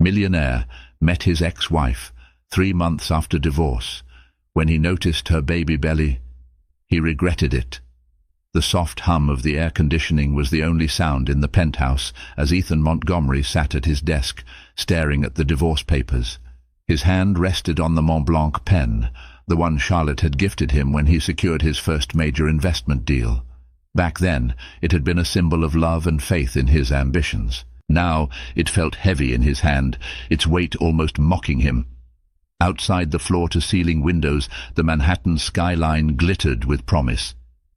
millionaire, met his ex-wife 3 months after divorce. When he noticed her baby belly, he regretted it. The soft hum of the air conditioning was the only sound in the penthouse as Ethan Montgomery sat at his desk, staring at the divorce papers. His hand rested on the Mont Blanc pen, the one Charlotte had gifted him when he secured his first major investment deal. Back then, it had been a symbol of love and faith in his ambitions. Now, it felt heavy in his hand, its weight almost mocking him. Outside the floor-to-ceiling windows, the Manhattan skyline glittered with promise.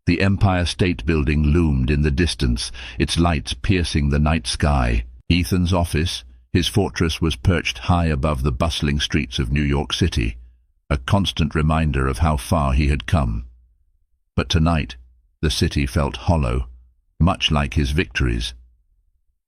The Empire State Building loomed in the distance, its lights piercing the night sky. Ethan's office, his fortress, was perched high above the bustling streets of New York City, a constant reminder of how far he had come. But tonight, the city felt hollow, much like his victories.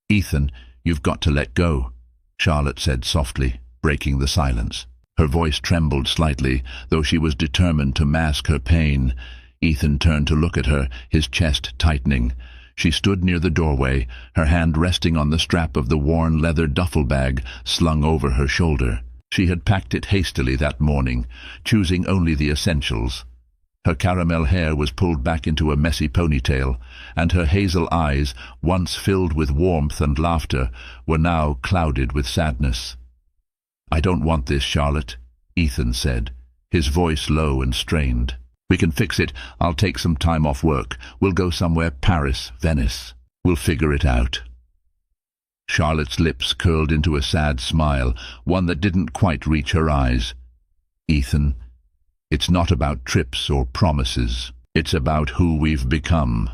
"Ethan, you've got to let go," Charlotte said softly, breaking the silence. Her voice trembled slightly, though she was determined to mask her pain. Ethan turned to look at her, his chest tightening. She stood near the doorway, her hand resting on the strap of the worn leather duffel bag slung over her shoulder. She had packed it hastily that morning, choosing only the essentials. Her caramel hair was pulled back into a messy ponytail, and her hazel eyes, once filled with warmth and laughter, were now clouded with sadness. "I don't want this, Charlotte," Ethan said, his voice low and strained. "We can fix it. I'll take some time off work. We'll go somewhere, Paris, Venice. We'll figure it out." Charlotte's lips curled into a sad smile, one that didn't quite reach her eyes. "Ethan, it's not about trips or promises. It's about who we've become."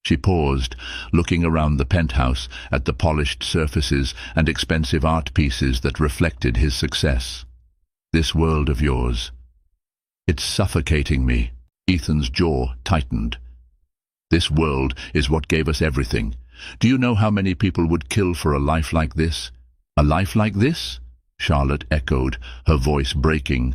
She paused, looking around the penthouse at the polished surfaces and expensive art pieces that reflected his success. "This world of yours, it's suffocating me." Ethan's jaw tightened. "This world is what gave us everything. Do you know how many people would kill for a life like this?" "A life like this?" Charlotte echoed, her voice breaking.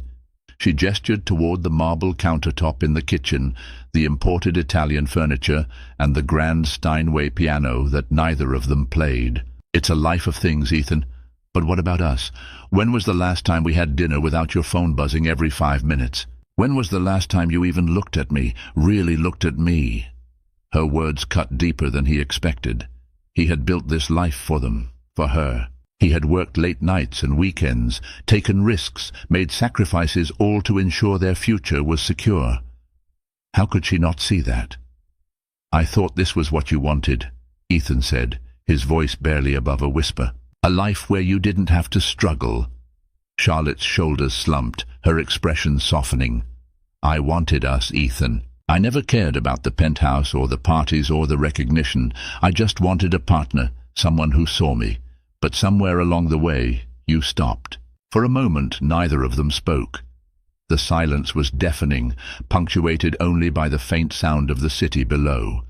She gestured toward the marble countertop in the kitchen, the imported Italian furniture, and the grand Steinway piano that neither of them played. "It's a life of things, Ethan. But what about us? When was the last time we had dinner without your phone buzzing every 5 minutes? When was the last time you even looked at me, really looked at me?" Her words cut deeper than he expected. He had built this life for them, for her. He had worked late nights and weekends, taken risks, made sacrifices, all to ensure their future was secure. How could she not see that? "I thought this was what you wanted," Ethan said, his voice barely above a whisper. "A life where you didn't have to struggle." Charlotte's shoulders slumped, her expression softening. "I wanted us, Ethan. I never cared about the penthouse or the parties or the recognition. I just wanted a partner, someone who saw me. But somewhere along the way, you stopped." For a moment, neither of them spoke. The silence was deafening, punctuated only by the faint sound of the city below.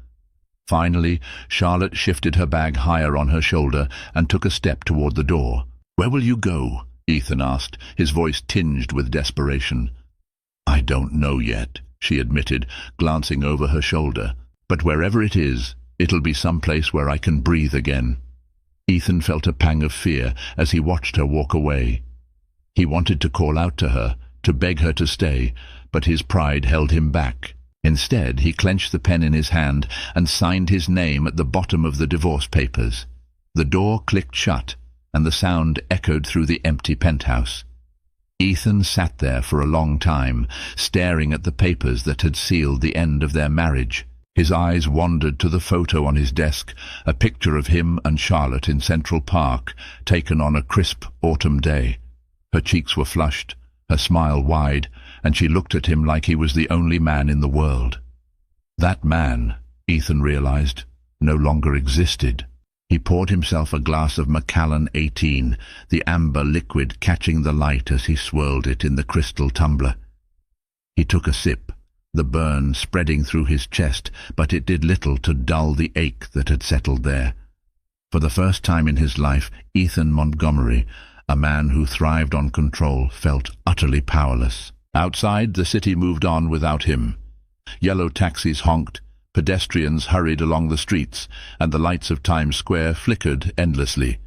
Finally, Charlotte shifted her bag higher on her shoulder and took a step toward the door. "Where will you go?" Ethan asked, his voice tinged with desperation. "I don't know yet," she admitted, glancing over her shoulder. "But wherever it is, it'll be someplace where I can breathe again." Ethan felt a pang of fear as he watched her walk away. He wanted to call out to her, to beg her to stay, but his pride held him back. Instead, he clenched the pen in his hand and signed his name at the bottom of the divorce papers. The door clicked shut, and the sound echoed through the empty penthouse. Ethan sat there for a long time, staring at the papers that had sealed the end of their marriage. His eyes wandered to the photo on his desk, a picture of him and Charlotte in Central Park, taken on a crisp autumn day. Her cheeks were flushed, her smile wide, and she looked at him like he was the only man in the world. That man, Ethan realized, no longer existed. He poured himself a glass of Macallan 18, the amber liquid catching the light as he swirled it in the crystal tumbler. He took a sip, the burn spreading through his chest, but it did little to dull the ache that had settled there. For the first time in his life, Ethan Montgomery, a man who thrived on control, felt utterly powerless. Outside, the city moved on without him. Yellow taxis honked, pedestrians hurried along the streets, and the lights of Times Square flickered endlessly.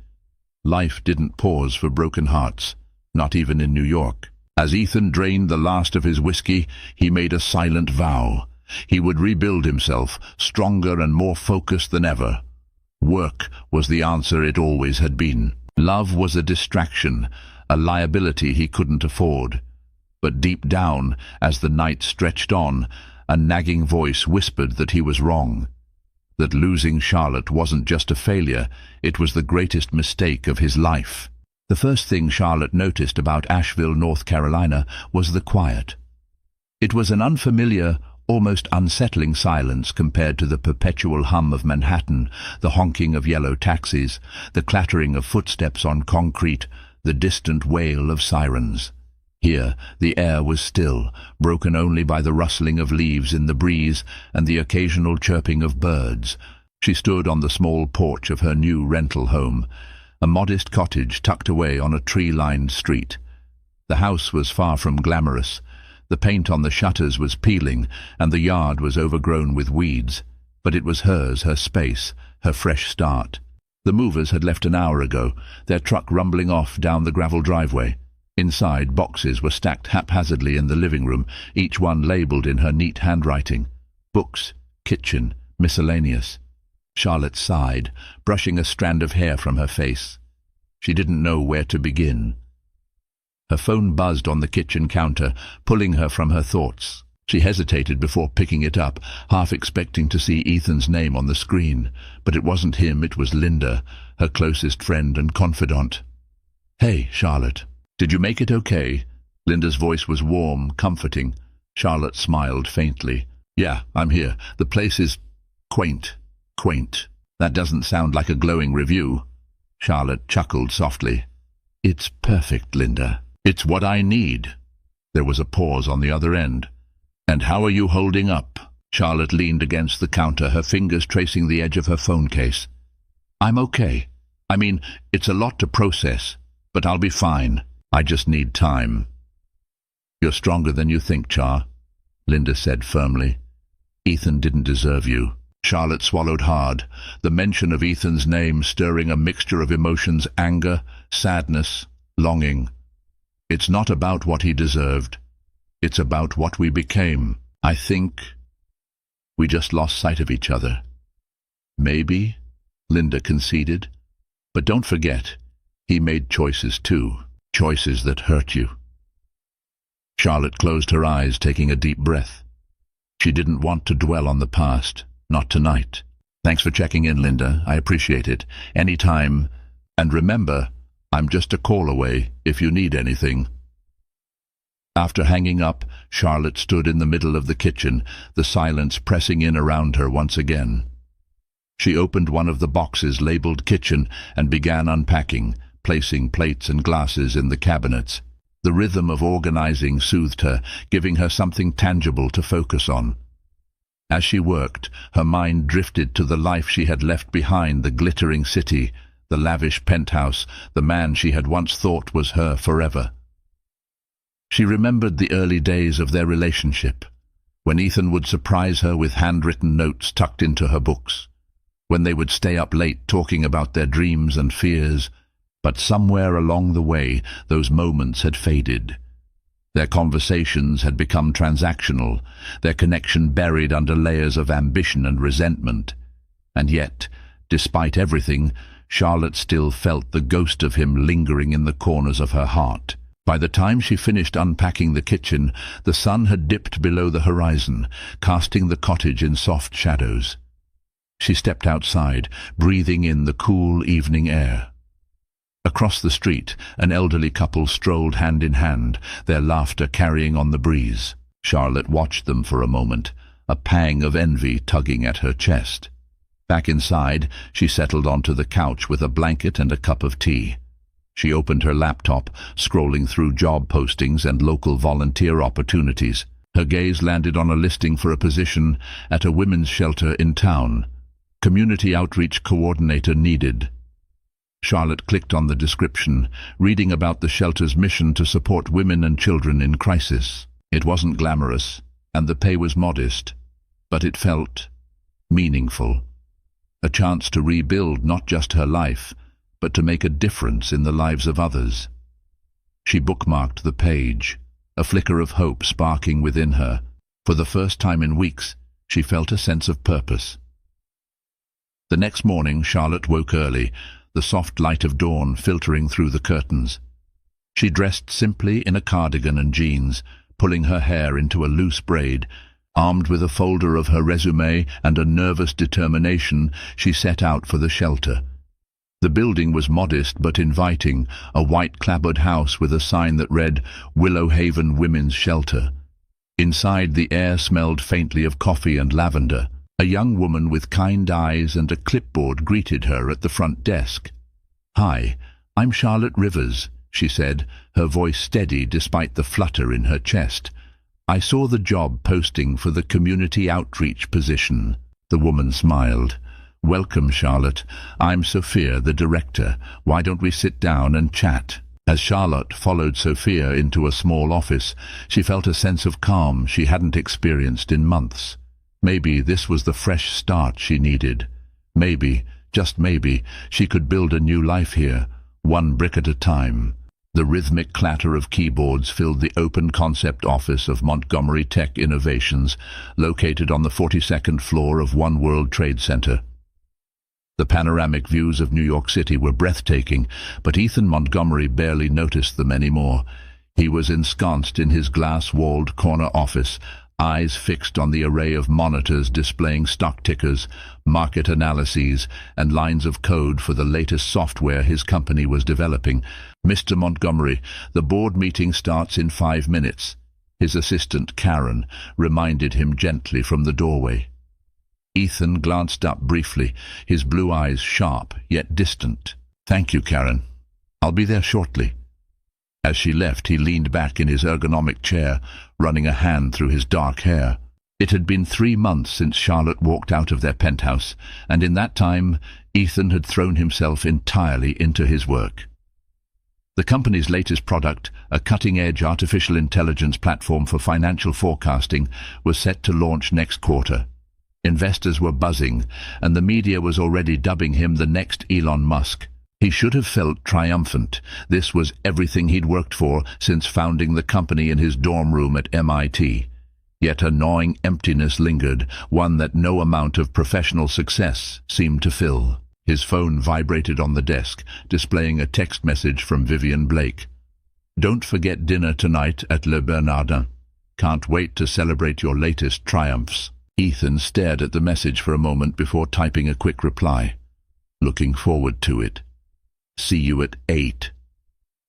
Life didn't pause for broken hearts, not even in New York. As Ethan drained the last of his whiskey, he made a silent vow. He would rebuild himself, stronger and more focused than ever. Work was the answer it always had been. Love was a distraction, a liability he couldn't afford. But deep down, as the night stretched on, a nagging voice whispered that he was wrong. That losing Charlotte wasn't just a failure, it was the greatest mistake of his life. The first thing Charlotte noticed about Asheville, North Carolina, was the quiet. It was an unfamiliar, almost unsettling silence compared to the perpetual hum of Manhattan, the honking of yellow taxis, the clattering of footsteps on concrete, the distant wail of sirens. Here, the air was still, broken only by the rustling of leaves in the breeze and the occasional chirping of birds. She stood on the small porch of her new rental home, a modest cottage tucked away on a tree-lined street. The house was far from glamorous. The paint on the shutters was peeling, and the yard was overgrown with weeds. But it was hers, her space, her fresh start. The movers had left an hour ago, their truck rumbling off down the gravel driveway. Inside, boxes were stacked haphazardly in the living room, each one labelled in her neat handwriting. Books, kitchen, miscellaneous. Charlotte sighed, brushing a strand of hair from her face. She didn't know where to begin. Her phone buzzed on the kitchen counter, pulling her from her thoughts. She hesitated before picking it up, half expecting to see Ethan's name on the screen. But it wasn't him, it was Linda, her closest friend and confidant. "Hey, Charlotte. Did you make it okay?" Linda's voice was warm, comforting. Charlotte smiled faintly. "Yeah, I'm here. The place is quaint." "Quaint. That doesn't sound like a glowing review." Charlotte chuckled softly. "It's perfect, Linda. It's what I need." There was a pause on the other end. "And how are you holding up?" Charlotte leaned against the counter, her fingers tracing the edge of her phone case. "I'm okay. I mean, it's a lot to process, but I'll be fine. I just need time." "You're stronger than you think, Char," Linda said firmly. "Ethan didn't deserve you." Charlotte swallowed hard, the mention of Ethan's name stirring a mixture of emotions: anger, sadness, longing. "It's not about what he deserved. It's about what we became. I think we just lost sight of each other." "Maybe," Linda conceded. "But don't forget, he made choices too, choices that hurt you." Charlotte closed her eyes, taking a deep breath. She didn't want to dwell on the past. Not tonight. "Thanks for checking in, Linda. I appreciate it. Anytime. And remember, I'm just a call away if you need anything." After hanging up, Charlotte stood in the middle of the kitchen, the silence pressing in around her once again. She opened one of the boxes labeled kitchen and began unpacking, placing plates and glasses in the cabinets. The rhythm of organizing soothed her, giving her something tangible to focus on. As she worked, her mind drifted to the life she had left behind, the glittering city, the lavish penthouse, the man she had once thought was her forever. She remembered the early days of their relationship, when Ethan would surprise her with handwritten notes tucked into her books, when they would stay up late talking about their dreams and fears. But somewhere along the way, those moments had faded. Their conversations had become transactional, their connection buried under layers of ambition and resentment. And yet, despite everything, Charlotte still felt the ghost of him lingering in the corners of her heart. By the time she finished unpacking the kitchen, the sun had dipped below the horizon, casting the cottage in soft shadows. She stepped outside, breathing in the cool evening air. Across the street, an elderly couple strolled hand in hand, their laughter carrying on the breeze. Charlotte watched them for a moment, a pang of envy tugging at her chest. Back inside, she settled onto the couch with a blanket and a cup of tea. She opened her laptop, scrolling through job postings and local volunteer opportunities. Her gaze landed on a listing for a position at a women's shelter in town. Community outreach coordinator needed. Charlotte clicked on the description, reading about the shelter's mission to support women and children in crisis. It wasn't glamorous, and the pay was modest, but it felt meaningful. A chance to rebuild not just her life, but to make a difference in the lives of others. She bookmarked the page, a flicker of hope sparking within her. For the first time in weeks, she felt a sense of purpose. The next morning, Charlotte woke early, the soft light of dawn filtering through the curtains. She dressed simply in a cardigan and jeans, pulling her hair into a loose braid. Armed with a folder of her resume and a nervous determination, she set out for the shelter. The building was modest but inviting, a white-clapboard house with a sign that read, "Willow Haven Women's Shelter." Inside, the air smelled faintly of coffee and lavender. A young woman with kind eyes and a clipboard greeted her at the front desk. "Hi, I'm Charlotte Rivers," she said, her voice steady despite the flutter in her chest. "I saw the job posting for the community outreach position." The woman smiled. "Welcome, Charlotte. I'm Sophia, the director. Why don't we sit down and chat?" As Charlotte followed Sophia into a small office, she felt a sense of calm she hadn't experienced in months. Maybe this was the fresh start she needed. Maybe, just maybe, she could build a new life here, one brick at a time. The rhythmic clatter of keyboards filled the open concept office of Montgomery Tech Innovations, located on the 42nd floor of One World Trade Center. The panoramic views of New York City were breathtaking, but Ethan Montgomery barely noticed them anymore. He was ensconced in his glass-walled corner office, eyes fixed on the array of monitors displaying stock tickers, market analyses, and lines of code for the latest software his company was developing. "Mr. Montgomery, the board meeting starts in 5 minutes. His assistant, Karen, reminded him gently from the doorway. Ethan glanced up briefly, his blue eyes sharp yet distant. "Thank you, Karen. I'll be there shortly." As she left, he leaned back in his ergonomic chair, running a hand through his dark hair. It had been 3 months since Charlotte walked out of their penthouse, and in that time, Ethan had thrown himself entirely into his work. The company's latest product, a cutting-edge artificial intelligence platform for financial forecasting, was set to launch next quarter. Investors were buzzing, and the media was already dubbing him the next Elon Musk. He should have felt triumphant. This was everything he'd worked for since founding the company in his dorm room at MIT. Yet a gnawing emptiness lingered, one that no amount of professional success seemed to fill. His phone vibrated on the desk, displaying a text message from Vivian Blake. "Don't forget dinner tonight at Le Bernardin. Can't wait to celebrate your latest triumphs." Ethan stared at the message for a moment before typing a quick reply. "Looking forward to it. See you at 8.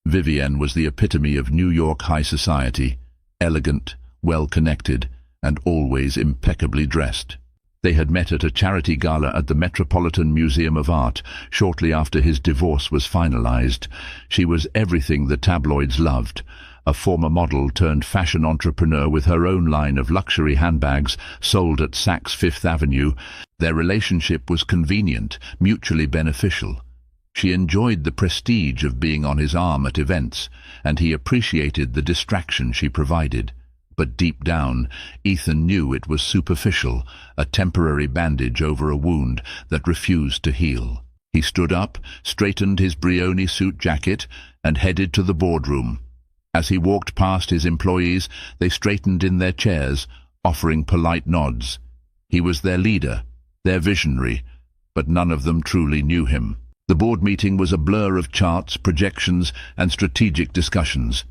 Vivienne was the epitome of New York high society, elegant, well-connected, and always impeccably dressed. They had met at a charity gala at the Metropolitan Museum of Art shortly after his divorce was finalized. She was everything the tabloids loved, a former model turned fashion entrepreneur with her own line of luxury handbags sold at Saks Fifth Avenue. Their relationship was convenient, mutually beneficial. She enjoyed the prestige of being on his arm at events, and he appreciated the distraction she provided. But deep down, Ethan knew it was superficial, a temporary bandage over a wound that refused to heal. He stood up, straightened his Brioni suit jacket, and headed to the boardroom. As he walked past his employees, they straightened in their chairs, offering polite nods. He was their leader, their visionary, but none of them truly knew him. The board meeting was a blur of charts, projections, and strategic discussions.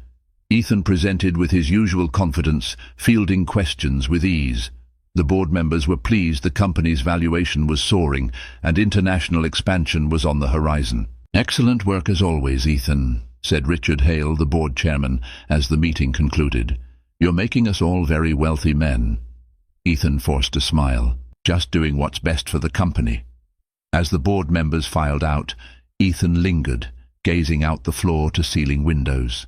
Ethan presented with his usual confidence, fielding questions with ease. The board members were pleased the company's valuation was soaring, and international expansion was on the horizon. "Excellent work as always, Ethan," said Richard Hale, the board chairman, as the meeting concluded. "You're making us all very wealthy men." Ethan forced a smile. "Just doing what's best for the company." As the board members filed out, Ethan lingered, gazing out the floor-to-ceiling windows.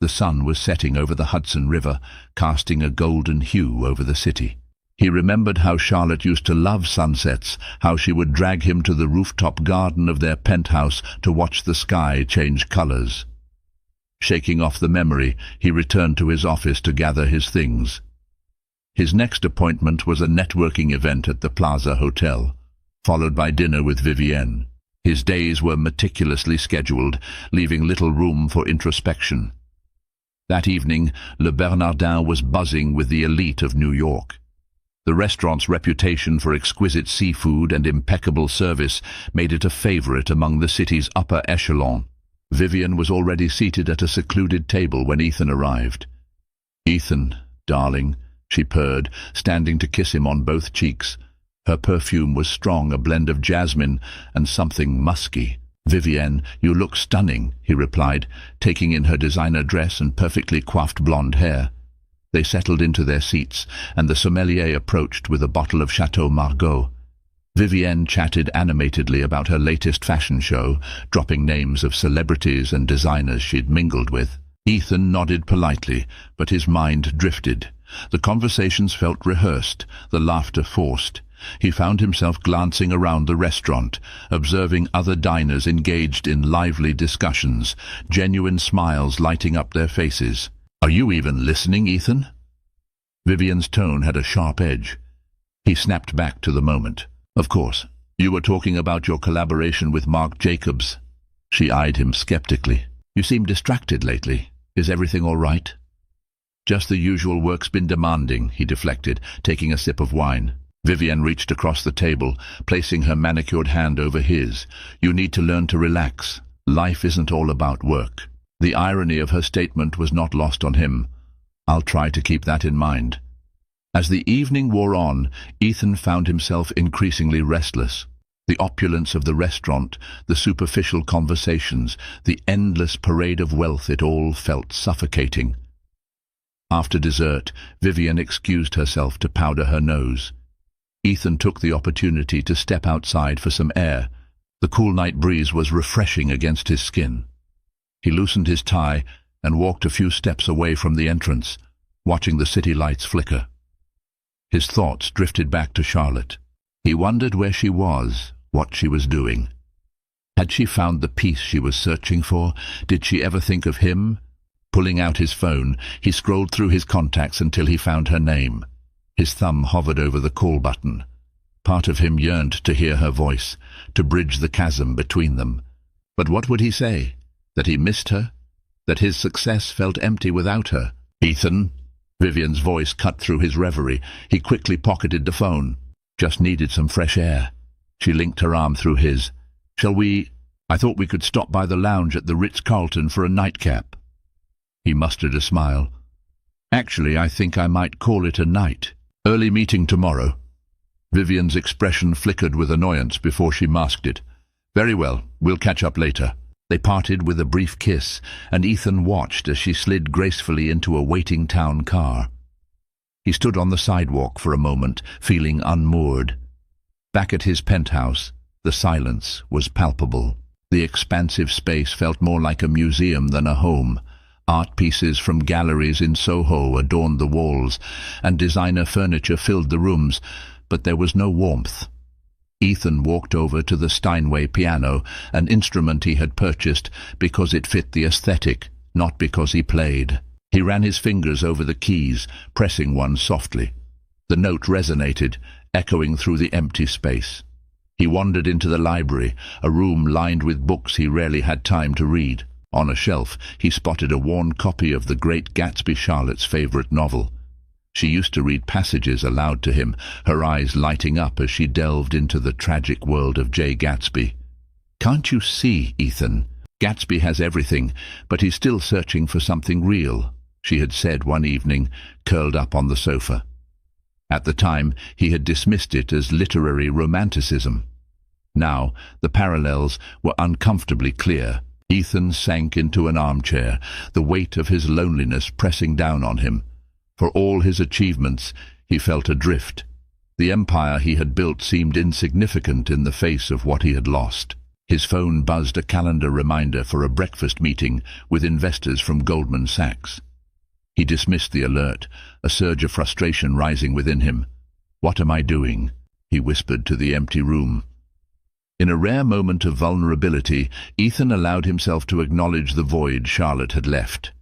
The sun was setting over the Hudson River, casting a golden hue over the city. He remembered how Charlotte used to love sunsets, how she would drag him to the rooftop garden of their penthouse to watch the sky change colors. Shaking off the memory, he returned to his office to gather his things. His next appointment was a networking event at the Plaza Hotel, followed by dinner with Vivienne. His days were meticulously scheduled, leaving little room for introspection. That evening, Le Bernardin was buzzing with the elite of New York. The restaurant's reputation for exquisite seafood and impeccable service made it a favorite among the city's upper echelon. Vivian was already seated at a secluded table when Ethan arrived. "Ethan, darling," she purred, standing to kiss him on both cheeks. Her perfume was strong, a blend of jasmine and something musky. "Vivienne, you look stunning," he replied, taking in her designer dress and perfectly coiffed blonde hair. They settled into their seats, and the sommelier approached with a bottle of Chateau Margaux. Vivienne chatted animatedly about her latest fashion show, dropping names of celebrities and designers she'd mingled with. Ethan nodded politely, but his mind drifted. The conversations felt rehearsed, the laughter forced. He found himself glancing around the restaurant, observing other diners engaged in lively discussions, genuine smiles lighting up their faces. "Are you even listening, Ethan?" Vivian's tone had a sharp edge. He snapped back to the moment. "Of course. You were talking about your collaboration with Marc Jacobs." She eyed him skeptically. "You seem distracted lately. Is everything all right?" "Just the usual work's been demanding," he deflected, taking a sip of wine. Vivian reached across the table, placing her manicured hand over his. "You need to learn to relax. Life isn't all about work." The irony of her statement was not lost on him. "I'll try to keep that in mind." As the evening wore on, Ethan found himself increasingly restless. The opulence of the restaurant, the superficial conversations, the endless parade of wealth, it all felt suffocating. After dessert, Vivian excused herself to powder her nose. Ethan took the opportunity to step outside for some air. The cool night breeze was refreshing against his skin. He loosened his tie and walked a few steps away from the entrance, watching the city lights flicker. His thoughts drifted back to Charlotte. He wondered where she was, what she was doing. Had she found the peace she was searching for? Did she ever think of him? Pulling out his phone, he scrolled through his contacts until he found her name. His thumb hovered over the call button. Part of him yearned to hear her voice, to bridge the chasm between them. But what would he say? That he missed her? That his success felt empty without her? "Ethan?" Vivian's voice cut through his reverie. He quickly pocketed the phone. "Just needed some fresh air." She linked her arm through his. I thought we could stop by the lounge at the Ritz-Carlton for a nightcap." He mustered a smile. "Actually, I think I might call it a night. Early meeting tomorrow." Vivian's expression flickered with annoyance before she masked it. "Very well, we'll catch up later." They parted with a brief kiss, and Ethan watched as she slid gracefully into a waiting town car. He stood on the sidewalk for a moment, feeling unmoored. Back at his penthouse, the silence was palpable. The expansive space felt more like a museum than a home. Art pieces from galleries in Soho adorned the walls, and designer furniture filled the rooms, but there was no warmth. Ethan walked over to the Steinway piano, an instrument he had purchased because it fit the aesthetic, not because he played. He ran his fingers over the keys, pressing one softly. The note resonated, echoing through the empty space. He wandered into the library, a room lined with books he rarely had time to read. On a shelf, he spotted a worn copy of The Great Gatsby, Charlotte's favorite novel. She used to read passages aloud to him, her eyes lighting up as she delved into the tragic world of J. Gatsby. "Can't you see, Ethan? Gatsby has everything, but he's still searching for something real," she had said one evening, curled up on the sofa. At the time, he had dismissed it as literary romanticism. Now, the parallels were uncomfortably clear. Ethan sank into an armchair, the weight of his loneliness pressing down on him. For all his achievements, he felt adrift. The empire he had built seemed insignificant in the face of what he had lost. His phone buzzed a calendar reminder for a breakfast meeting with investors from Goldman Sachs. He dismissed the alert, a surge of frustration rising within him. "What am I doing?" he whispered to the empty room. In a rare moment of vulnerability, Ethan allowed himself to acknowledge the void Charlotte had left.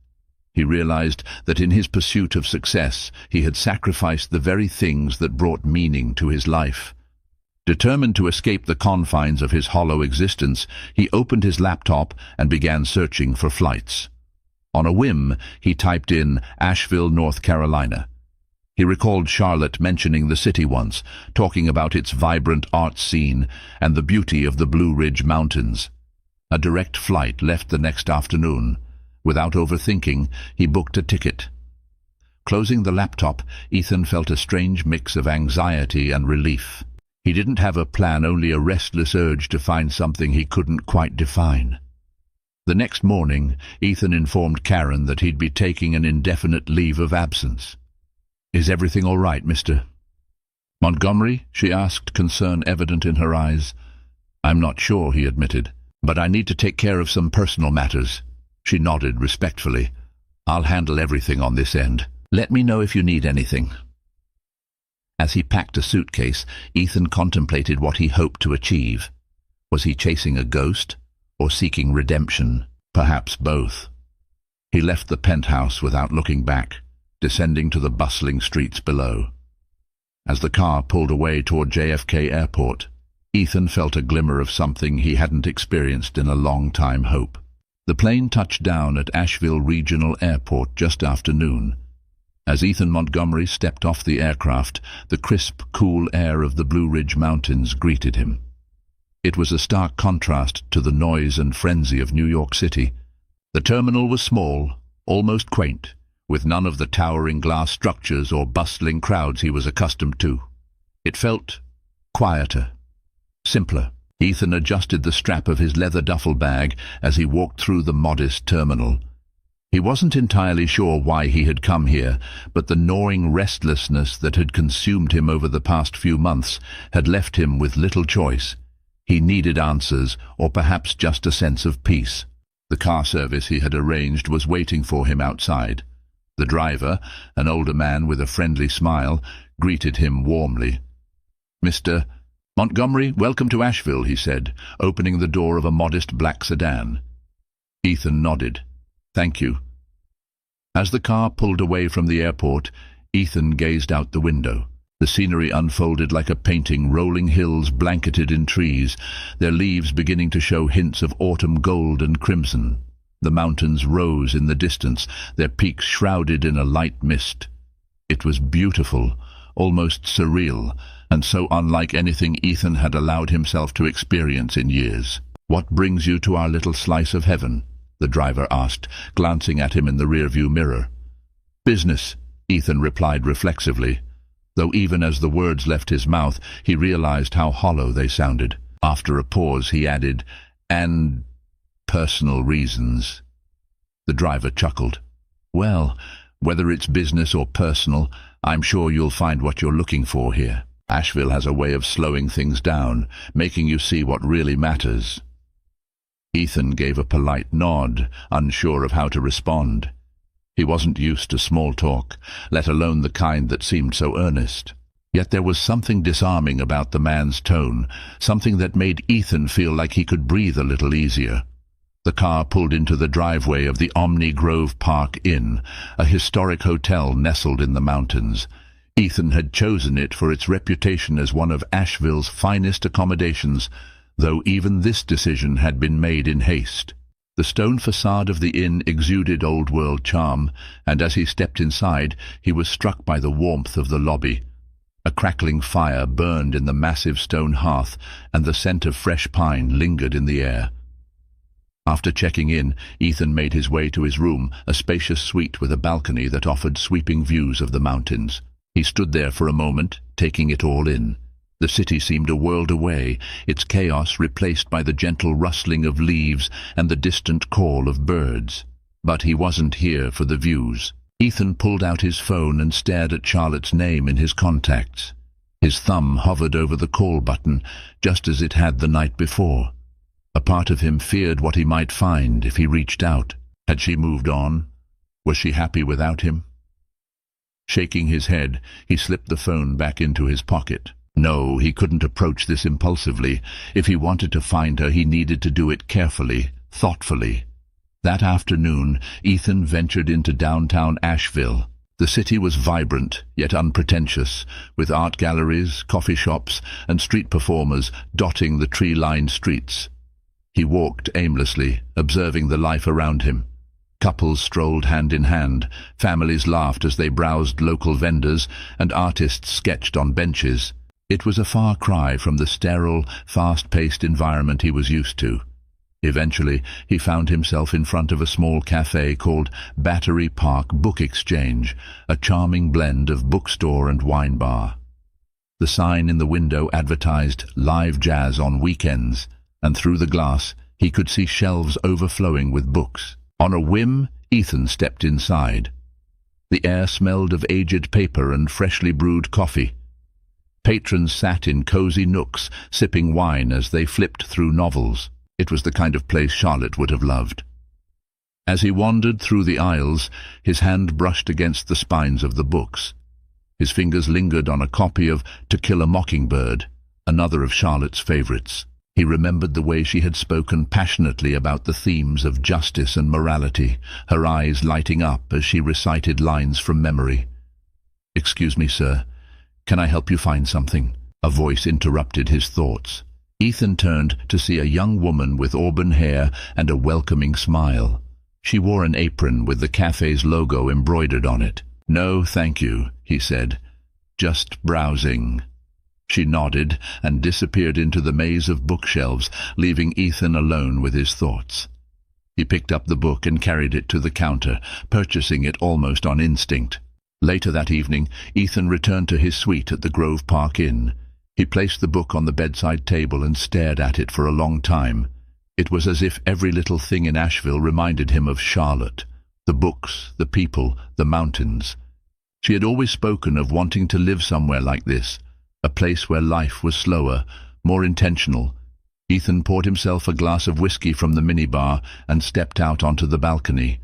He realized that in his pursuit of success, he had sacrificed the very things that brought meaning to his life. Determined to escape the confines of his hollow existence, he opened his laptop and began searching for flights. On a whim, he typed in Asheville, North Carolina. He recalled Charlotte mentioning the city once, talking about its vibrant art scene and the beauty of the Blue Ridge Mountains. A direct flight left the next afternoon. Without overthinking, he booked a ticket. Closing the laptop, Ethan felt a strange mix of anxiety and relief. He didn't have a plan, only a restless urge to find something he couldn't quite define. The next morning, Ethan informed Karen that he'd be taking an indefinite leave of absence. "Is everything all right, Mr. Montgomery?" she asked, concern evident in her eyes. "I'm not sure," he admitted, "but I need to take care of some personal matters." She nodded respectfully. "I'll handle everything on this end. Let me know if you need anything." As he packed a suitcase, Ethan contemplated what he hoped to achieve. Was he chasing a ghost or seeking redemption? Perhaps both. He left the penthouse without looking back, descending to the bustling streets below. As the car pulled away toward JFK Airport, Ethan felt a glimmer of something he hadn't experienced in a long time. Hope. The plane touched down at Asheville Regional Airport just after noon. As Ethan Montgomery stepped off the aircraft, the crisp, cool air of the Blue Ridge Mountains greeted him. It was a stark contrast to the noise and frenzy of New York City. The terminal was small, almost quaint, with none of the towering glass structures or bustling crowds he was accustomed to. It felt quieter, simpler. Ethan adjusted the strap of his leather duffel bag as he walked through the modest terminal. He wasn't entirely sure why he had come here, but the gnawing restlessness that had consumed him over the past few months had left him with little choice. He needed answers, or perhaps just a sense of peace. The car service he had arranged was waiting for him outside. The driver, an older man with a friendly smile, greeted him warmly. "Mr. Montgomery, welcome to Asheville," he said, opening the door of a modest black sedan. Ethan nodded. "Thank you." As the car pulled away from the airport, Ethan gazed out the window. The scenery unfolded like a painting, rolling hills blanketed in trees, their leaves beginning to show hints of autumn gold and crimson. The mountains rose in the distance, their peaks shrouded in a light mist. It was beautiful, almost surreal, and so unlike anything Ethan had allowed himself to experience in years. "What brings you to our little slice of heaven?" the driver asked, glancing at him in the rearview mirror. "Business," Ethan replied reflexively, though even as the words left his mouth, he realized how hollow they sounded. After a pause, he added, "And personal reasons." The driver chuckled. "Well, whether it's business or personal, I'm sure you'll find what you're looking for here. Asheville has a way of slowing things down, making you see what really matters." Ethan gave a polite nod, unsure of how to respond. He wasn't used to small talk, let alone the kind that seemed so earnest. Yet there was something disarming about the man's tone, something that made Ethan feel like he could breathe a little easier. The car pulled into the driveway of the Omni Grove Park Inn, a historic hotel nestled in the mountains. Ethan had chosen it for its reputation as one of Asheville's finest accommodations, though even this decision had been made in haste. The stone facade of the inn exuded old-world charm, and as he stepped inside, he was struck by the warmth of the lobby. A crackling fire burned in the massive stone hearth, and the scent of fresh pine lingered in the air. After checking in, Ethan made his way to his room, a spacious suite with a balcony that offered sweeping views of the mountains. He stood there for a moment, taking it all in. The city seemed a world away, its chaos replaced by the gentle rustling of leaves and the distant call of birds. But he wasn't here for the views. Ethan pulled out his phone and stared at Charlotte's name in his contacts. His thumb hovered over the call button, just as it had the night before. A part of him feared what he might find if he reached out. Had she moved on? Was she happy without him? Shaking his head, he slipped the phone back into his pocket. No, he couldn't approach this impulsively. If he wanted to find her, he needed to do it carefully, thoughtfully. That afternoon, Ethan ventured into downtown Asheville. The city was vibrant, yet unpretentious, with art galleries, coffee shops, and street performers dotting the tree-lined streets. He walked aimlessly, observing the life around him. Couples strolled hand in hand, families laughed as they browsed local vendors, and artists sketched on benches. It was a far cry from the sterile, fast-paced environment he was used to. Eventually, he found himself in front of a small cafe called Battery Park Book Exchange, a charming blend of bookstore and wine bar. The sign in the window advertised live jazz on weekends, and through the glass he could see shelves overflowing with books. On a whim, Ethan stepped inside. The air smelled of aged paper and freshly brewed coffee. Patrons sat in cozy nooks, sipping wine as they flipped through novels. It was the kind of place Charlotte would have loved. As he wandered through the aisles, his hand brushed against the spines of the books. His fingers lingered on a copy of To Kill a Mockingbird, another of Charlotte's favorites. He remembered the way she had spoken passionately about the themes of justice and morality, her eyes lighting up as she recited lines from memory. "Excuse me, sir. Can I help you find something?" A voice interrupted his thoughts. Ethan turned to see a young woman with auburn hair and a welcoming smile. She wore an apron with the cafe's logo embroidered on it. "No, thank you," he said. "Just browsing." She nodded and disappeared into the maze of bookshelves, leaving Ethan alone with his thoughts. He picked up the book and carried it to the counter, purchasing it almost on instinct. Later that evening, Ethan returned to his suite at the Grove Park Inn. He placed the book on the bedside table and stared at it for a long time. It was as if every little thing in Asheville reminded him of Charlotte. The books, the people, the mountains. She had always spoken of wanting to live somewhere like this, a place where life was slower, more intentional. Ethan poured himself a glass of whiskey from the minibar and stepped out onto the balcony.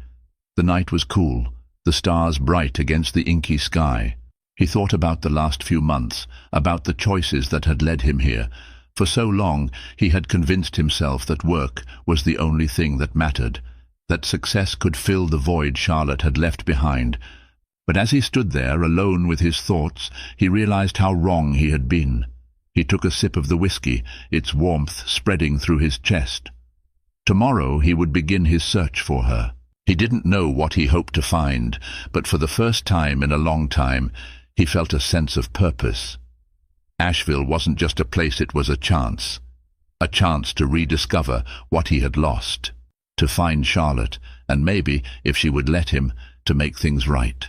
The night was cool, the stars bright against the inky sky. He thought about the last few months, about the choices that had led him here. For so long, he had convinced himself that work was the only thing that mattered, that success could fill the void Charlotte had left behind. But as he stood there, alone with his thoughts, he realized how wrong he had been. He took a sip of the whiskey, its warmth spreading through his chest. Tomorrow he would begin his search for her. He didn't know what he hoped to find, but for the first time in a long time, he felt a sense of purpose. Asheville wasn't just a place, it was a chance to rediscover what he had lost, to find Charlotte, and maybe, if she would let him, to make things right.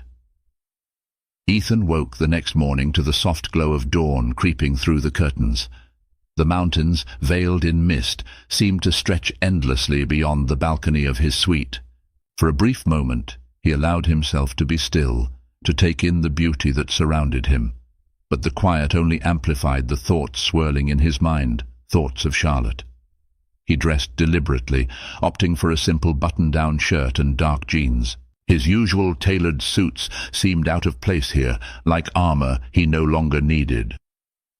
Ethan woke the next morning to the soft glow of dawn creeping through the curtains. The mountains, veiled in mist, seemed to stretch endlessly beyond the balcony of his suite. For a brief moment, he allowed himself to be still, to take in the beauty that surrounded him. But the quiet only amplified the thoughts swirling in his mind, thoughts of Charlotte. He dressed deliberately, opting for a simple button-down shirt and dark jeans. His usual tailored suits seemed out of place here, like armor he no longer needed.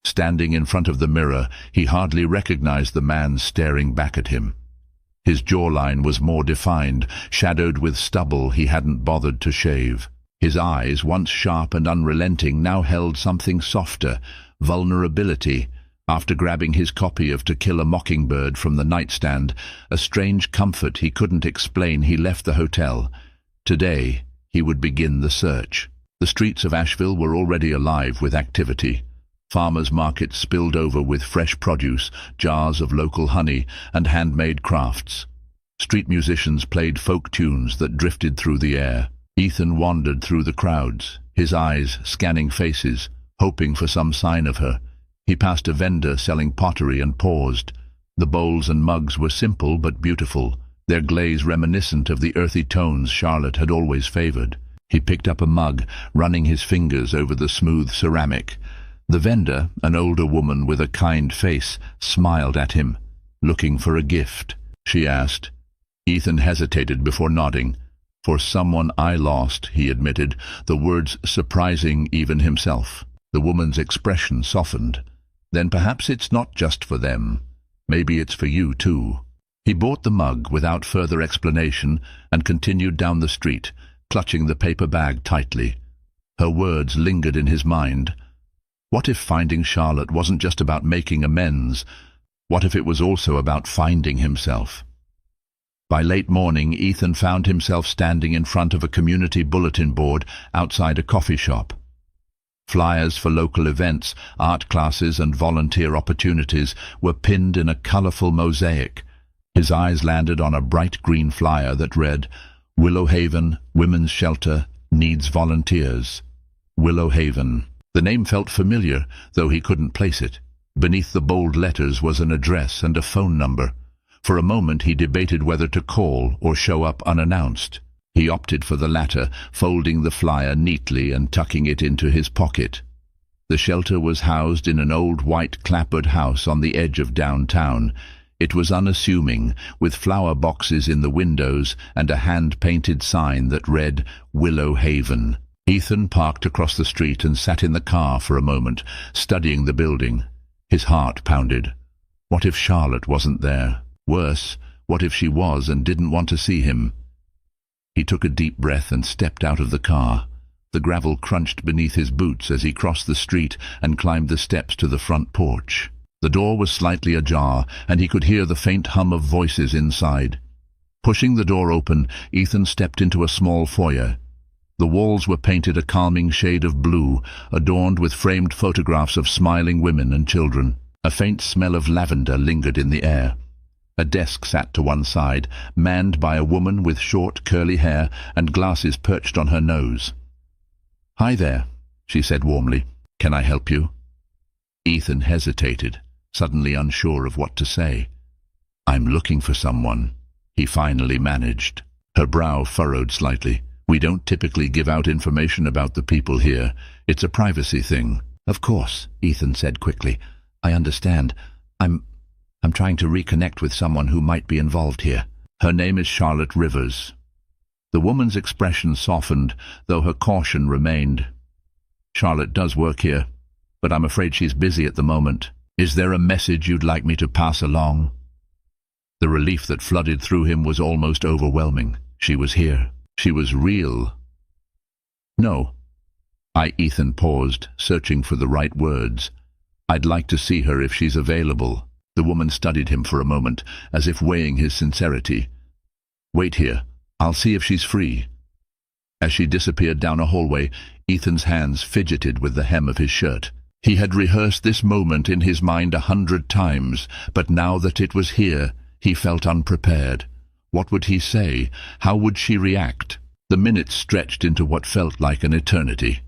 Standing in front of the mirror, he hardly recognized the man staring back at him. His jawline was more defined, shadowed with stubble he hadn't bothered to shave. His eyes, once sharp and unrelenting, now held something softer, vulnerability. After grabbing his copy of To Kill a Mockingbird from the nightstand, a strange comfort he couldn't explain, he left the hotel. Today, he would begin the search. The streets of Asheville were already alive with activity. Farmers' markets spilled over with fresh produce, jars of local honey, and handmade crafts. Street musicians played folk tunes that drifted through the air. Ethan wandered through the crowds, his eyes scanning faces, hoping for some sign of her. He passed a vendor selling pottery and paused. The bowls and mugs were simple but beautiful, their glaze reminiscent of the earthy tones Charlotte had always favored. He picked up a mug, running his fingers over the smooth ceramic. The vendor, an older woman with a kind face, smiled at him. "Looking for a gift?" she asked. Ethan hesitated before nodding. "For someone I lost," he admitted, the words surprising even himself. The woman's expression softened. "Then perhaps it's not just for them. Maybe it's for you too." He bought the mug without further explanation and continued down the street, clutching the paper bag tightly. Her words lingered in his mind. What if finding Charlotte wasn't just about making amends? What if it was also about finding himself? By late morning, Ethan found himself standing in front of a community bulletin board outside a coffee shop. Flyers for local events, art classes and volunteer opportunities were pinned in a colorful mosaic. His eyes landed on a bright green flyer that read, "Willow Haven Women's Shelter needs volunteers." Willow Haven. The name felt familiar, though he couldn't place it. Beneath the bold letters was an address and a phone number. For a moment he debated whether to call or show up unannounced. He opted for the latter, folding the flyer neatly and tucking it into his pocket. The shelter was housed in an old white clapboard house on the edge of downtown. It was unassuming, with flower boxes in the windows and a hand-painted sign that read, "Willow Haven." Ethan parked across the street and sat in the car for a moment, studying the building. His heart pounded. What if Charlotte wasn't there? Worse, what if she was and didn't want to see him? He took a deep breath and stepped out of the car. The gravel crunched beneath his boots as he crossed the street and climbed the steps to the front porch. The door was slightly ajar, and he could hear the faint hum of voices inside. Pushing the door open, Ethan stepped into a small foyer. The walls were painted a calming shade of blue, adorned with framed photographs of smiling women and children. A faint smell of lavender lingered in the air. A desk sat to one side, manned by a woman with short, curly hair and glasses perched on her nose. "Hi there," she said warmly. "Can I help you?" Ethan hesitated, suddenly unsure of what to say. "I'm looking for someone," he finally managed. Her brow furrowed slightly. "We don't typically give out information about the people here. It's a privacy thing." "Of course," Ethan said quickly. "I understand. I'm trying to reconnect with someone who might be involved here." "Her name is Charlotte Rivers." The woman's expression softened, though her caution remained. "Charlotte does work here, but I'm afraid she's busy at the moment. Is there a message you'd like me to pass along?" The relief that flooded through him was almost overwhelming. She was here. She was real. "No." Ethan paused, searching for the right words. "I'd like to see her if she's available." The woman studied him for a moment, as if weighing his sincerity. "Wait here. I'll see if she's free." As she disappeared down a hallway, Ethan's hands fidgeted with the hem of his shirt. He had rehearsed this moment in his mind 100 times, but now that it was here, he felt unprepared. What would he say? How would she react? The minutes stretched into what felt like an eternity.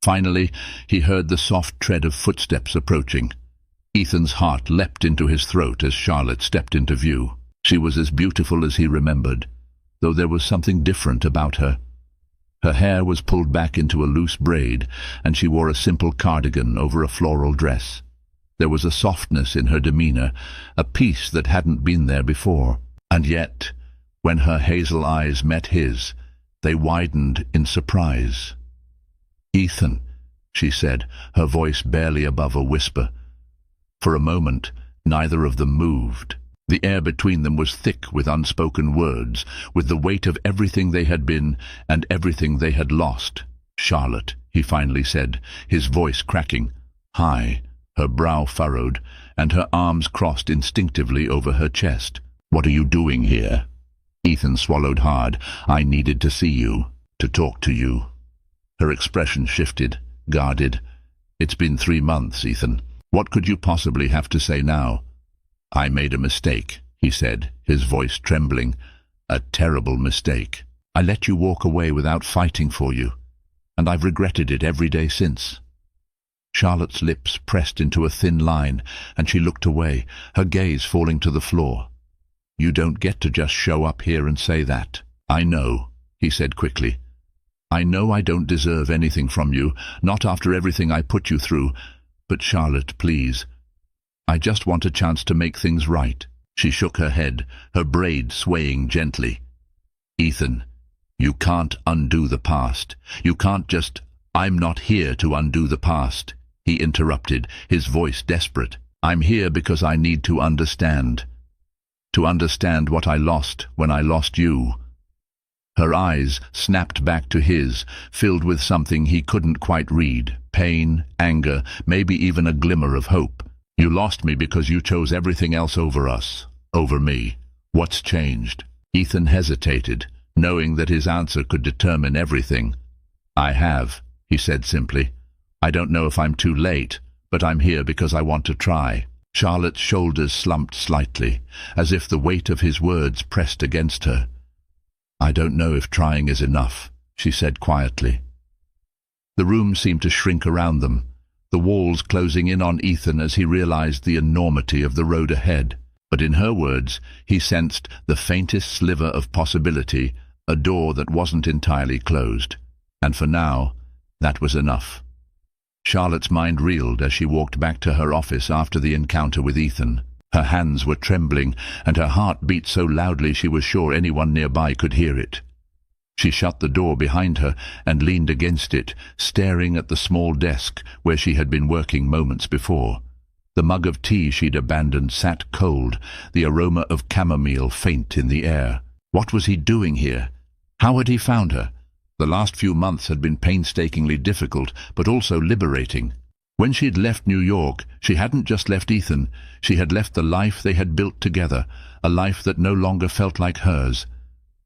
Finally, he heard the soft tread of footsteps approaching. Ethan's heart leapt into his throat as Charlotte stepped into view. She was as beautiful as he remembered, though there was something different about her. Her hair was pulled back into a loose braid, and she wore a simple cardigan over a floral dress. There was a softness in her demeanor, a peace that hadn't been there before. And yet, when her hazel eyes met his, they widened in surprise. "Ethan," she said, her voice barely above a whisper. For a moment, neither of them moved. The air between them was thick with unspoken words, with the weight of everything they had been and everything they had lost. "Charlotte," he finally said, his voice cracking. "Hi." Her brow furrowed, and her arms crossed instinctively over her chest. "What are you doing here?" Ethan swallowed hard. "I needed to see you, to talk to you." Her expression shifted, guarded. "It's been 3 months, Ethan. What could you possibly have to say now?" "I made a mistake," he said, his voice trembling. "A terrible mistake. I let you walk away without fighting for you, and I've regretted it every day since." Charlotte's lips pressed into a thin line, and she looked away, her gaze falling to the floor. "You don't get to just show up here and say that." "I know," he said quickly. "I know I don't deserve anything from you, not after everything I put you through. But Charlotte, please. I just want a chance to make things right." She shook her head, her braid swaying gently. "Ethan, you can't undo the past. You can't just—" "I'm not here to undo the past," he interrupted, his voice desperate. "I'm here because I need to understand. To understand what I lost when I lost you." Her eyes snapped back to his, filled with something he couldn't quite read. Pain, anger, maybe even a glimmer of hope. "You lost me because you chose everything else over us. Over me. What's changed?" Ethan hesitated, knowing that his answer could determine everything. "I have," he said simply. "I don't know if I'm too late, but I'm here because I want to try." Charlotte's shoulders slumped slightly, as if the weight of his words pressed against her. "I don't know if trying is enough," she said quietly. The room seemed to shrink around them, the walls closing in on Ethan as he realized the enormity of the road ahead. But in her words, he sensed the faintest sliver of possibility, a door that wasn't entirely closed. And for now, that was enough. Charlotte's mind reeled as she walked back to her office after the encounter with Ethan. Her hands were trembling, and her heart beat so loudly she was sure anyone nearby could hear it. She shut the door behind her and leaned against it, staring at the small desk where she had been working moments before. The mug of tea she'd abandoned sat cold, the aroma of chamomile faint in the air. What was he doing here? How had he found her? The last few months had been painstakingly difficult, but also liberating. When she'd left New York, she hadn't just left Ethan. She had left the life they had built together, a life that no longer felt like hers.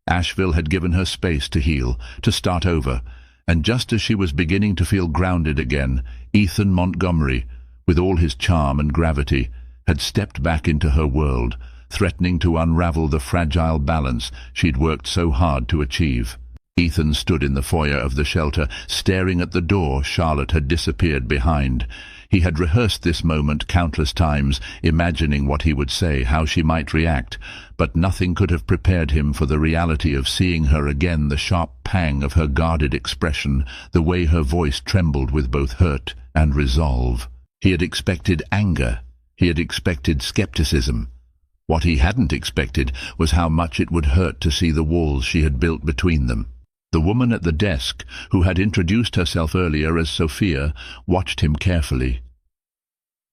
Asheville had given her space to heal, to start over, and just as she was beginning to feel grounded again, Ethan Montgomery, with all his charm and gravity, had stepped back into her world, threatening to unravel the fragile balance she'd worked so hard to achieve. Ethan stood in the foyer of the shelter, staring at the door Charlotte had disappeared behind. He had rehearsed this moment countless times, imagining what he would say, how she might react, but nothing could have prepared him for the reality of seeing her again, the sharp pang of her guarded expression, the way her voice trembled with both hurt and resolve. He had expected anger. He had expected skepticism. What he hadn't expected was how much it would hurt to see the walls she had built between them. The woman at the desk, who had introduced herself earlier as Sophia, watched him carefully.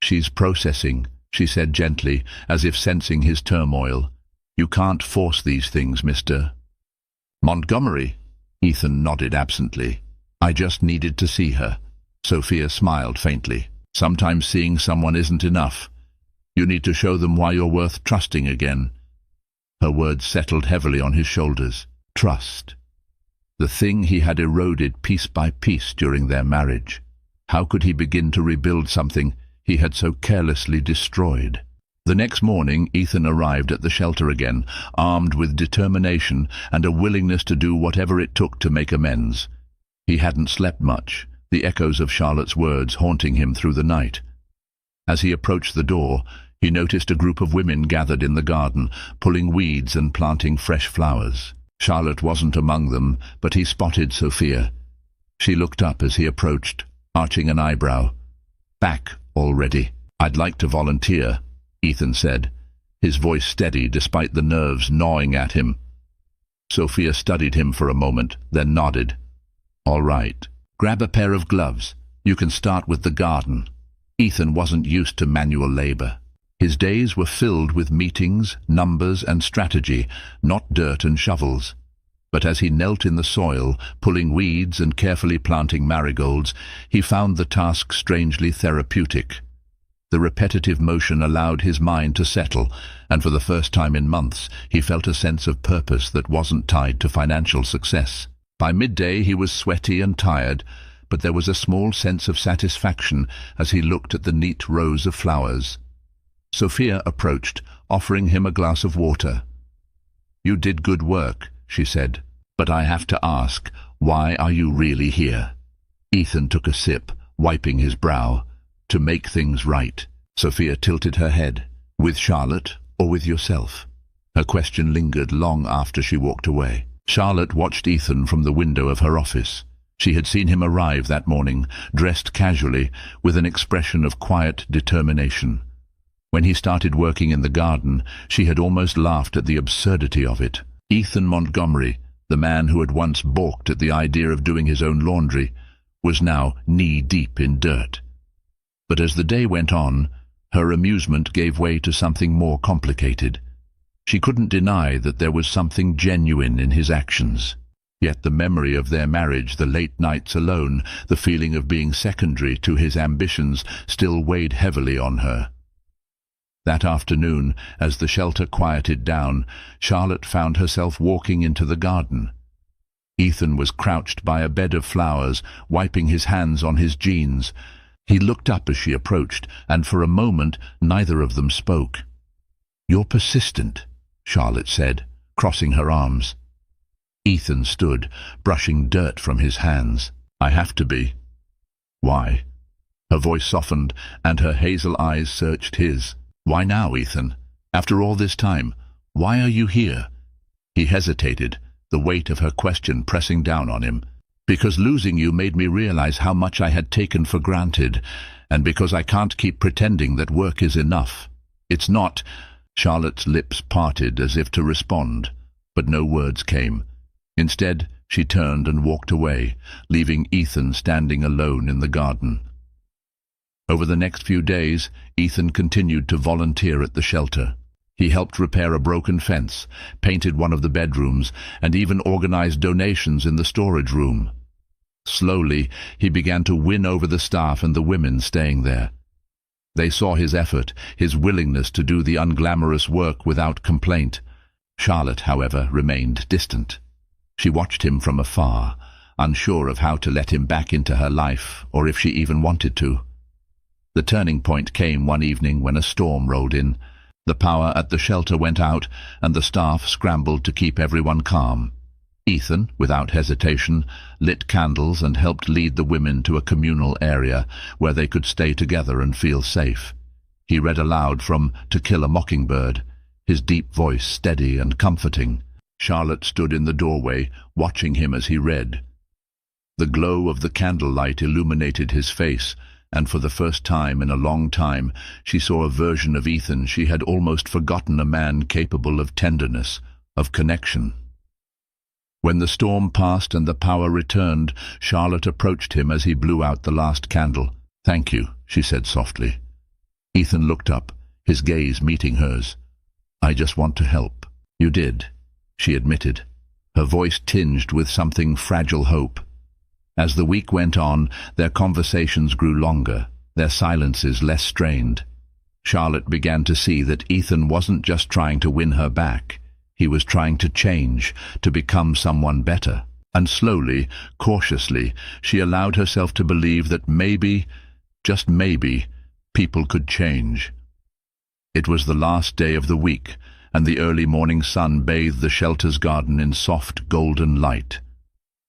"She's processing," she said gently, as if sensing his turmoil. "You can't force these things, Mr. Montgomery." Ethan nodded absently. "I just needed to see her." Sophia smiled faintly. "Sometimes seeing someone isn't enough. You need to show them why you're worth trusting again." Her words settled heavily on his shoulders. Trust. The thing he had eroded piece by piece during their marriage. How could he begin to rebuild something he had so carelessly destroyed? The next morning, Ethan arrived at the shelter again, armed with determination and a willingness to do whatever it took to make amends. He hadn't slept much, the echoes of Charlotte's words haunting him through the night. As he approached the door, he noticed a group of women gathered in the garden, pulling weeds and planting fresh flowers. Charlotte wasn't among them, but he spotted Sophia. She looked up as he approached, arching an eyebrow. "Back already." "I'd like to volunteer," Ethan said, his voice steady despite the nerves gnawing at him. Sophia studied him for a moment, then nodded. "All right. Grab a pair of gloves. You can start with the garden." Ethan wasn't used to manual labor. His days were filled with meetings, numbers, and strategy, not dirt and shovels. But as he knelt in the soil, pulling weeds and carefully planting marigolds, he found the task strangely therapeutic. The repetitive motion allowed his mind to settle, and for the first time in months, he felt a sense of purpose that wasn't tied to financial success. By midday he was sweaty and tired, but there was a small sense of satisfaction as he looked at the neat rows of flowers. Sophia approached, offering him a glass of water. "You did good work," she said, "but I have to ask, why are you really here?" Ethan took a sip, wiping his brow. "To make things right." Sophia tilted her head. "With Charlotte or with yourself?" Her question lingered long after she walked away. Charlotte watched Ethan from the window of her office. She had seen him arrive that morning, dressed casually, with an expression of quiet determination. When he started working in the garden, she had almost laughed at the absurdity of it. Ethan Montgomery, the man who had once balked at the idea of doing his own laundry, was now knee-deep in dirt. But as the day went on, her amusement gave way to something more complicated. She couldn't deny that there was something genuine in his actions. Yet the memory of their marriage, the late nights alone, the feeling of being secondary to his ambitions still weighed heavily on her. That afternoon, as the shelter quieted down, Charlotte found herself walking into the garden. Ethan was crouched by a bed of flowers, wiping his hands on his jeans. He looked up as she approached, and for a moment neither of them spoke. "You're persistent," Charlotte said, crossing her arms. Ethan stood, brushing dirt from his hands. "I have to be." "Why?" Her voice softened, and her hazel eyes searched his. "Why now, Ethan? After all this time, why are you here?" He hesitated, the weight of her question pressing down on him. "Because losing you made me realize how much I had taken for granted, and because I can't keep pretending that work is enough. It's not—" Charlotte's lips parted as if to respond, but no words came. Instead, she turned and walked away, leaving Ethan standing alone in the garden. Over the next few days, Ethan continued to volunteer at the shelter. He helped repair a broken fence, painted one of the bedrooms, and even organized donations in the storage room. Slowly, he began to win over the staff and the women staying there. They saw his effort, his willingness to do the unglamorous work without complaint. Charlotte, however, remained distant. She watched him from afar, unsure of how to let him back into her life, or if she even wanted to. The turning point came one evening when a storm rolled in. The power at the shelter went out, and the staff scrambled to keep everyone calm. Ethan, without hesitation, lit candles and helped lead the women to a communal area where they could stay together and feel safe. He read aloud from To Kill a Mockingbird, his deep voice steady and comforting. Charlotte stood in the doorway, watching him as he read. The glow of the candlelight illuminated his face, and for the first time in a long time she saw a version of Ethan she had almost forgotten, a man capable of tenderness, of connection. When the storm passed and the power returned, Charlotte approached him as he blew out the last candle. "Thank you," she said softly. Ethan looked up, his gaze meeting hers. "I just want to help." "You did," she admitted, her voice tinged with something fragile hope. As the week went on, their conversations grew longer, their silences less strained. Charlotte began to see that Ethan wasn't just trying to win her back. He was trying to change, to become someone better. And slowly, cautiously, she allowed herself to believe that maybe, just maybe, people could change. It was the last day of the week, and the early morning sun bathed the shelter's garden in soft golden light.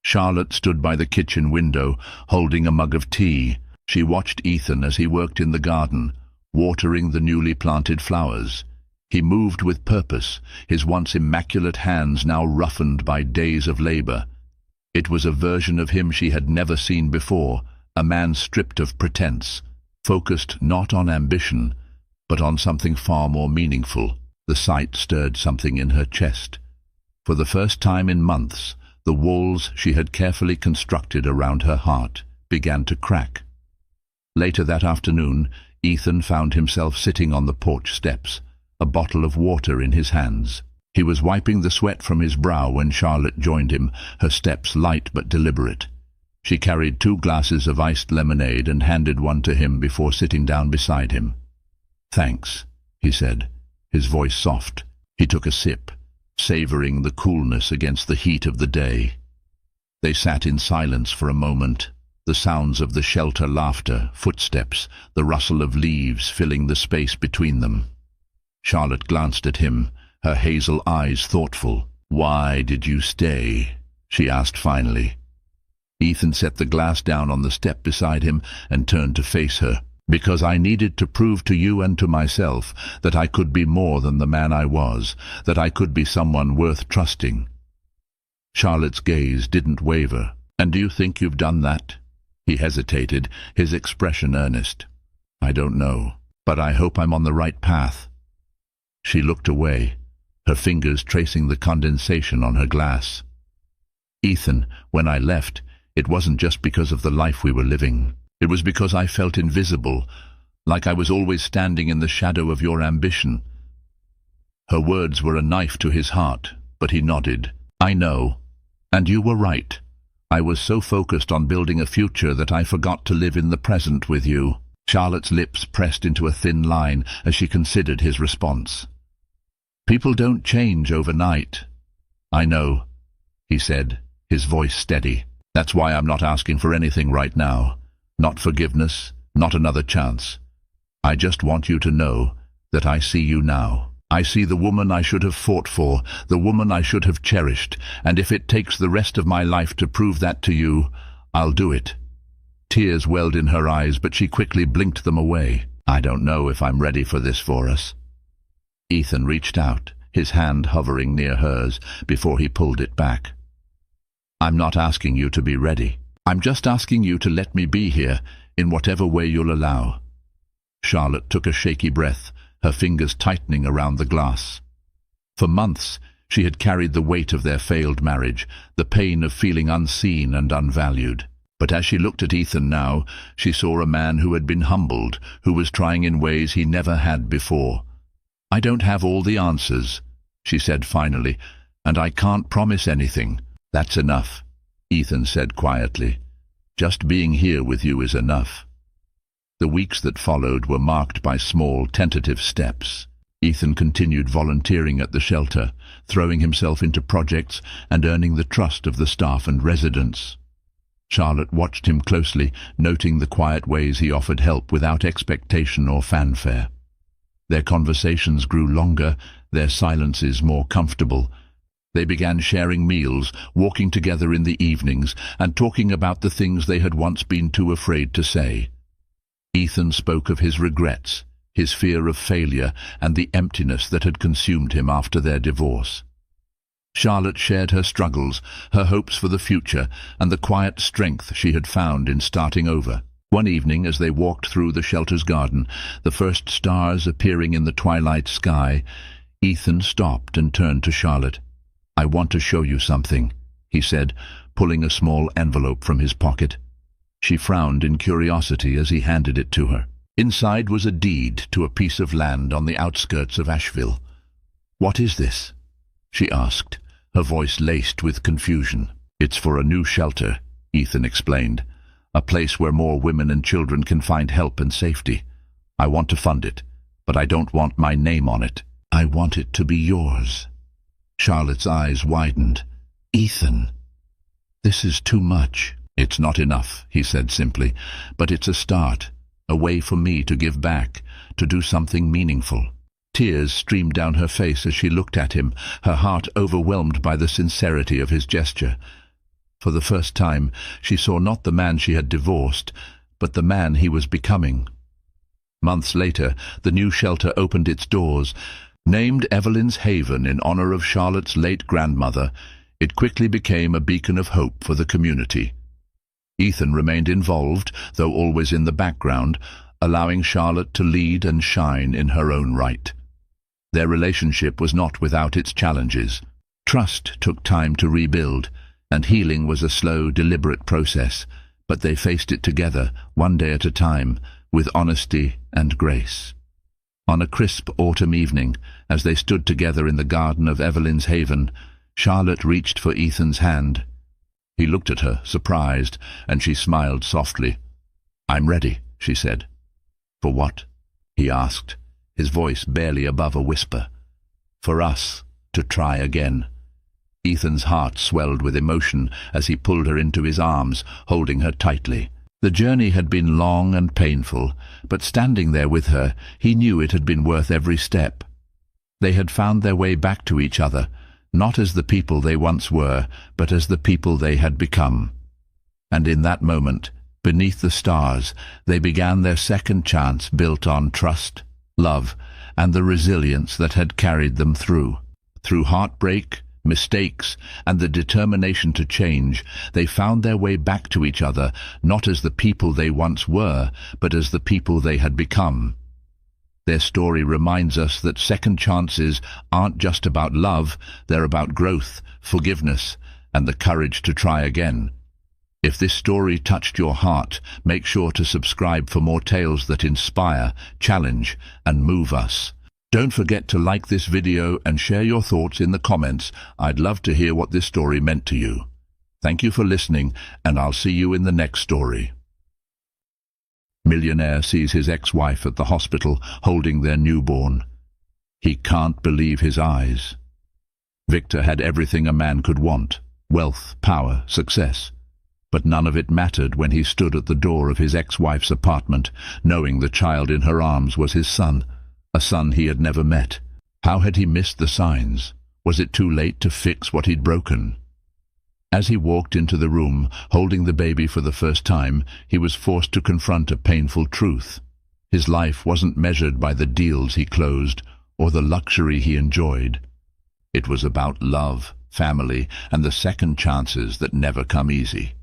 Charlotte stood by the kitchen window, holding a mug of tea. She watched Ethan as he worked in the garden, watering the newly planted flowers. He moved with purpose, his once immaculate hands now roughened by days of labor. It was a version of him she had never seen before, a man stripped of pretense, focused not on ambition, but on something far more meaningful. The sight stirred something in her chest. For the first time in months, the walls she had carefully constructed around her heart began to crack. Later that afternoon, Ethan found himself sitting on the porch steps, a bottle of water in his hands. He was wiping the sweat from his brow when Charlotte joined him, her steps light but deliberate. She carried 2 glasses of iced lemonade and handed one to him before sitting down beside him. "Thanks," he said, his voice soft. He took a sip, savoring the coolness against the heat of the day. They sat in silence for a moment, the sounds of the shelter laughter, footsteps, the rustle of leaves filling the space between them. Charlotte glanced at him, her hazel eyes thoughtful. "Why did you stay?" she asked finally. Ethan set the glass down on the step beside him and turned to face her. "Because I needed to prove to you and to myself that I could be more than the man I was, that I could be someone worth trusting." Charlotte's gaze didn't waver. "And do you think you've done that?" He hesitated, his expression earnest. "I don't know, but I hope I'm on the right path." She looked away, her fingers tracing the condensation on her glass. "Ethan, when I left, it wasn't just because of the life we were living. It was because I felt invisible, like I was always standing in the shadow of your ambition." Her words were a knife to his heart, but he nodded. "I know." And you were right. I was so focused on building a future that I forgot to live in the present with you. Charlotte's lips pressed into a thin line as she considered his response. People don't change overnight. I know, he said, his voice steady. That's why I'm not asking for anything right now. Not forgiveness, not another chance. I just want you to know that I see you now. I see the woman I should have fought for, the woman I should have cherished, and if it takes the rest of my life to prove that to you, I'll do it. Tears welled in her eyes, but she quickly blinked them away. I don't know if I'm ready for this for us. Ethan reached out, his hand hovering near hers, before he pulled it back. I'm not asking you to be ready. I'm just asking you to let me be here, in whatever way you'll allow. Charlotte took a shaky breath, her fingers tightening around the glass. For months, she had carried the weight of their failed marriage, the pain of feeling unseen and unvalued. But as she looked at Ethan now, she saw a man who had been humbled, who was trying in ways he never had before. I don't have all the answers, she said finally, and I can't promise anything. That's enough, Ethan said quietly. Just being here with you is enough. The weeks that followed were marked by small, tentative steps. Ethan continued volunteering at the shelter, throwing himself into projects and earning the trust of the staff and residents. Charlotte watched him closely, noting the quiet ways he offered help without expectation or fanfare. Their conversations grew longer, their silences more comfortable. They began sharing meals, walking together in the evenings, and talking about the things they had once been too afraid to say. Ethan spoke of his regrets, his fear of failure, and the emptiness that had consumed him after their divorce. Charlotte shared her struggles, her hopes for the future, and the quiet strength she had found in starting over. One evening, as they walked through the shelter's garden, the first stars appearing in the twilight sky, Ethan stopped and turned to Charlotte. I want to show you something, he said, pulling a small envelope from his pocket. She frowned in curiosity as he handed it to her. Inside was a deed to a piece of land on the outskirts of Asheville. What is this? She asked, her voice laced with confusion. It's for a new shelter, Ethan explained. A place where more women and children can find help and safety. I want to fund it, but I don't want my name on it. I want it to be yours. Charlotte's eyes widened. Ethan, this is too much. It's not enough, he said simply, but it's a start, a way for me to give back, to do something meaningful. Tears streamed down her face as she looked at him, her heart overwhelmed by the sincerity of his gesture. For the first time, she saw not the man she had divorced, but the man he was becoming. Months later, the new shelter opened its doors. Named Evelyn's Haven in honor of Charlotte's late grandmother, it quickly became a beacon of hope for the community. Ethan remained involved, though always in the background, allowing Charlotte to lead and shine in her own right. Their relationship was not without its challenges. Trust took time to rebuild, and healing was a slow, deliberate process, but they faced it together, one day at a time, with honesty and grace. On a crisp autumn evening, as they stood together in the garden of Evelyn's Haven, Charlotte reached for Ethan's hand. He looked at her, surprised, and she smiled softly. I'm ready, she said. For what? He asked, his voice barely above a whisper. For us to try again. Ethan's heart swelled with emotion as he pulled her into his arms, holding her tightly. The journey had been long and painful, but standing there with her, he knew it had been worth every step. They had found their way back to each other, not as the people they once were, but as the people they had become. And in that moment, beneath the stars, they began their second chance built on trust, love, and the resilience that had carried them through. Through heartbreak, mistakes, and the determination to change, they found their way back to each other, not as the people they once were, but as the people they had become. Their story reminds us that second chances aren't just about love, they're about growth, forgiveness, and the courage to try again. If this story touched your heart, make sure to subscribe for more tales that inspire, challenge, and move us. Don't forget to like this video and share your thoughts in the comments. I'd love to hear what this story meant to you. Thank you for listening, and I'll see you in the next story. Millionaire sees his ex-wife at the hospital holding their newborn. He can't believe his eyes. Victor had everything a man could want: wealth, power, success. But none of it mattered when he stood at the door of his ex-wife's apartment, knowing the child in her arms was his son, a son he had never met. How had he missed the signs? Was it too late to fix what he'd broken? As he walked into the room, holding the baby for the first time, he was forced to confront a painful truth. His life wasn't measured by the deals he closed or the luxury he enjoyed. It was about love, family, and the second chances that never come easy.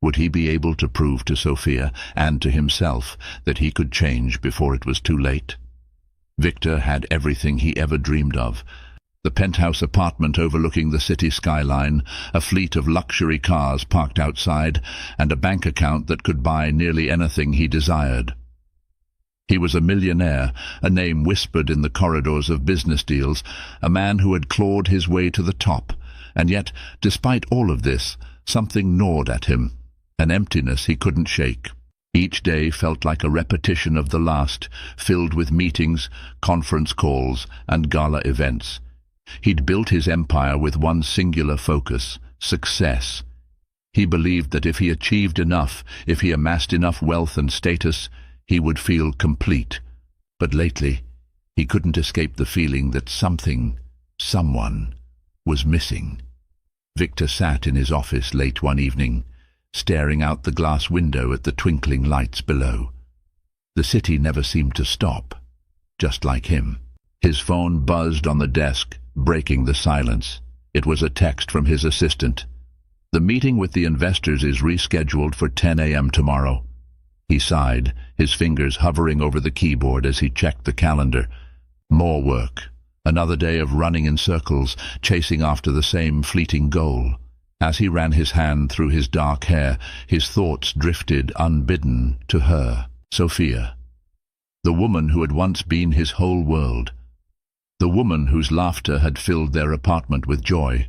Would he be able to prove to Sophia and to himself that he could change before it was too late? Victor had everything he ever dreamed of: the penthouse apartment overlooking the city skyline, a fleet of luxury cars parked outside, and a bank account that could buy nearly anything he desired. He was a millionaire, a name whispered in the corridors of business deals, a man who had clawed his way to the top, and yet, despite all of this, something gnawed at him, an emptiness he couldn't shake. Each day felt like a repetition of the last, filled with meetings, conference calls, and gala events. He'd built his empire with one singular focus: success. He believed that if he achieved enough, if he amassed enough wealth and status, he would feel complete. But lately, he couldn't escape the feeling that someone, was missing. Victor sat in his office late one evening, staring out the glass window at the twinkling lights below. The city never seemed to stop, just like him. His phone buzzed on the desk, breaking the silence. It was a text from his assistant. "The meeting with the investors is rescheduled for 10 a.m. tomorrow." He sighed, his fingers hovering over the keyboard as he checked the calendar. More work. Another day of running in circles, chasing after the same fleeting goal. As he ran his hand through his dark hair, his thoughts drifted unbidden to her, Sophia. The woman who had once been his whole world. The woman whose laughter had filled their apartment with joy,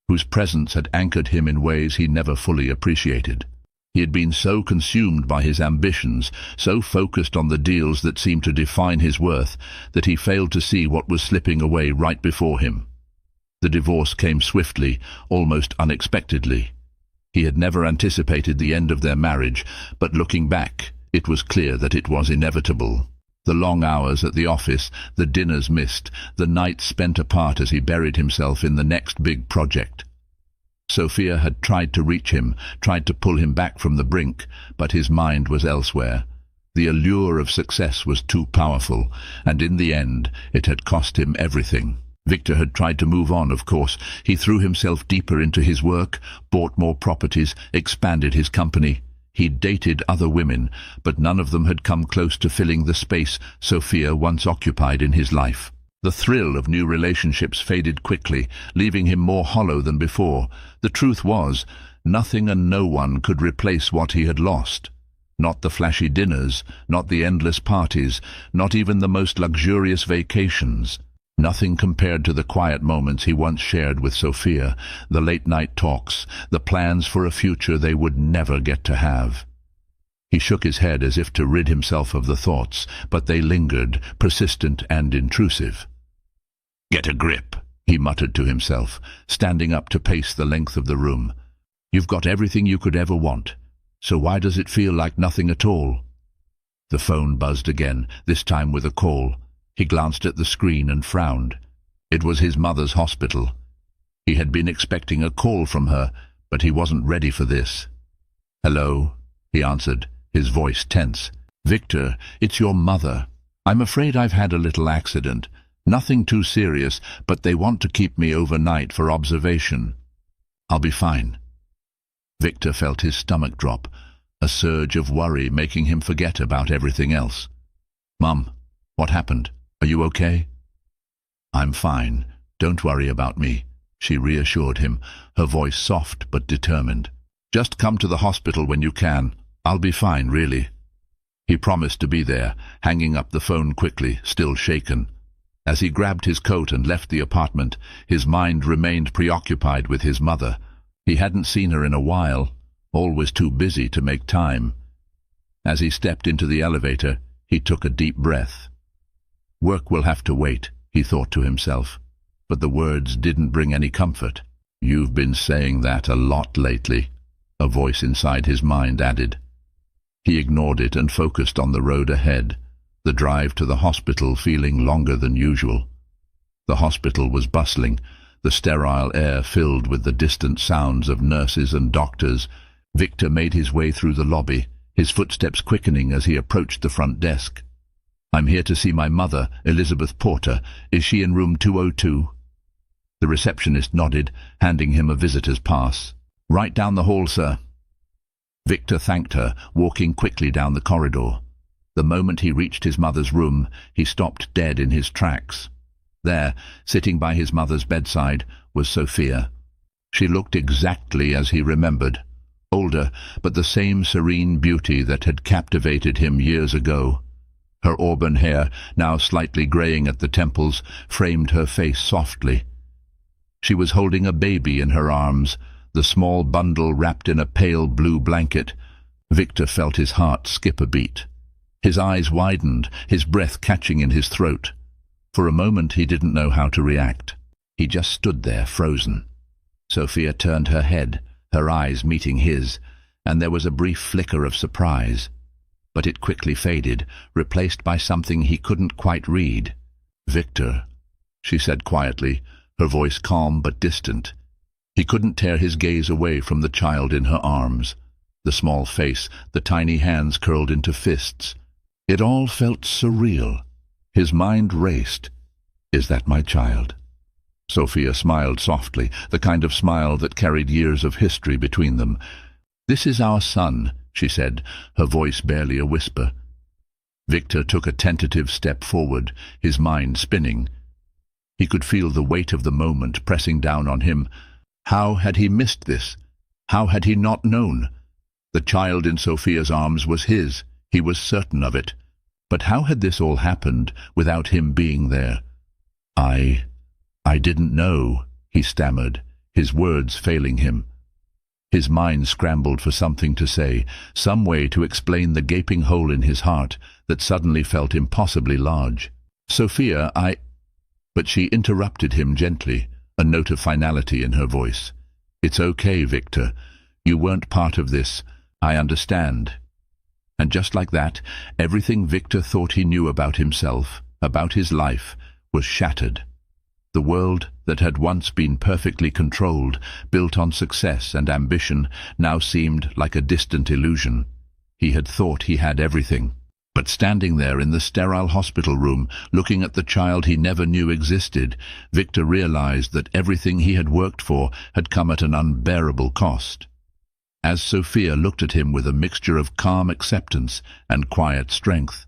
whose presence had anchored him in ways he never fully appreciated. He had been so consumed by his ambitions, so focused on the deals that seemed to define his worth, that he failed to see what was slipping away right before him. The divorce came swiftly, almost unexpectedly. He had never anticipated the end of their marriage, but looking back, it was clear that it was inevitable. The long hours at the office, the dinners missed, the nights spent apart as he buried himself in the next big project. Sophia had tried to reach him, tried to pull him back from the brink, but his mind was elsewhere. The allure of success was too powerful, and in the end it had cost him everything. Victor had tried to move on, of course. He threw himself deeper into his work, bought more properties, expanded his company. He'd dated other women, but none of them had come close to filling the space Sophia once occupied in his life. The thrill of new relationships faded quickly, leaving him more hollow than before. The truth was, nothing and no one could replace what he had lost. Not the flashy dinners, not the endless parties, not even the most luxurious vacations. Nothing compared to the quiet moments he once shared with Sophia, the late-night talks, the plans for a future they would never get to have. He shook his head as if to rid himself of the thoughts, but they lingered, persistent and intrusive. "Get a grip," he muttered to himself, standing up to pace the length of the room. "You've got everything you could ever want, so why does it feel like nothing at all?" The phone buzzed again, this time with a call. He glanced at the screen and frowned. It was his mother's hospital. He had been expecting a call from her, but he wasn't ready for this. "Hello," he answered, his voice tense. "Victor, it's your mother. I'm afraid I've had a little accident. Nothing too serious, but they want to keep me overnight for observation. I'll be fine." Victor felt his stomach drop, a surge of worry making him forget about everything else. "Mum, what happened? Are you okay?" "I'm fine. Don't worry about me," she reassured him, her voice soft but determined. "Just come to the hospital when you can. I'll be fine, really." He promised to be there, hanging up the phone quickly, still shaken. As he grabbed his coat and left the apartment, his mind remained preoccupied with his mother. He hadn't seen her in a while, always too busy to make time. As he stepped into the elevator, he took a deep breath. Work will have to wait, he thought to himself, but the words didn't bring any comfort. You've been saying that a lot lately, a voice inside his mind added. He ignored it and focused on the road ahead, the drive to the hospital feeling longer than usual. The hospital was bustling, the sterile air filled with the distant sounds of nurses and doctors. Victor made his way through the lobby, his footsteps quickening as he approached the front desk. "I'm here to see my mother, Elizabeth Porter. Is she in room 202? The receptionist nodded, handing him a visitor's pass. "Right down the hall, sir." Victor thanked her, walking quickly down the corridor. The moment he reached his mother's room, he stopped dead in his tracks. There, sitting by his mother's bedside, was Sophia. She looked exactly as he remembered, older, but the same serene beauty that had captivated him years ago. Her auburn hair, now slightly graying at the temples, framed her face softly. She was holding a baby in her arms, the small bundle wrapped in a pale blue blanket. Victor felt his heart skip a beat. His eyes widened, his breath catching in his throat. For a moment he didn't know how to react. He just stood there, frozen. Sophia turned her head, her eyes meeting his, and there was a brief flicker of surprise. But it quickly faded, replaced by something he couldn't quite read. "Victor," she said quietly, her voice calm but distant. He couldn't tear his gaze away from the child in her arms. The small face, the tiny hands curled into fists. It all felt surreal. His mind raced. "Is that my child?" Sophia smiled softly, the kind of smile that carried years of history between them. "This is our son," she said, her voice barely a whisper. Victor took a tentative step forward, his mind spinning. He could feel the weight of the moment pressing down on him. How had he missed this? How had he not known? The child in Sophia's arms was his, he was certain of it. But how had this all happened without him being there? I didn't know," he stammered, his words failing him. His mind scrambled for something to say, some way to explain the gaping hole in his heart that suddenly felt impossibly large. "Sophia, But she interrupted him gently, a note of finality in her voice. "It's okay, Victor. You weren't part of this. I understand." And just like that, everything Victor thought he knew about himself, about his life, was shattered. The world that had once been perfectly controlled, built on success and ambition, now seemed like a distant illusion. He had thought he had everything. But standing there in the sterile hospital room, looking at the child he never knew existed, Victor realized that everything he had worked for had come at an unbearable cost. As Sophia looked at him with a mixture of calm acceptance and quiet strength,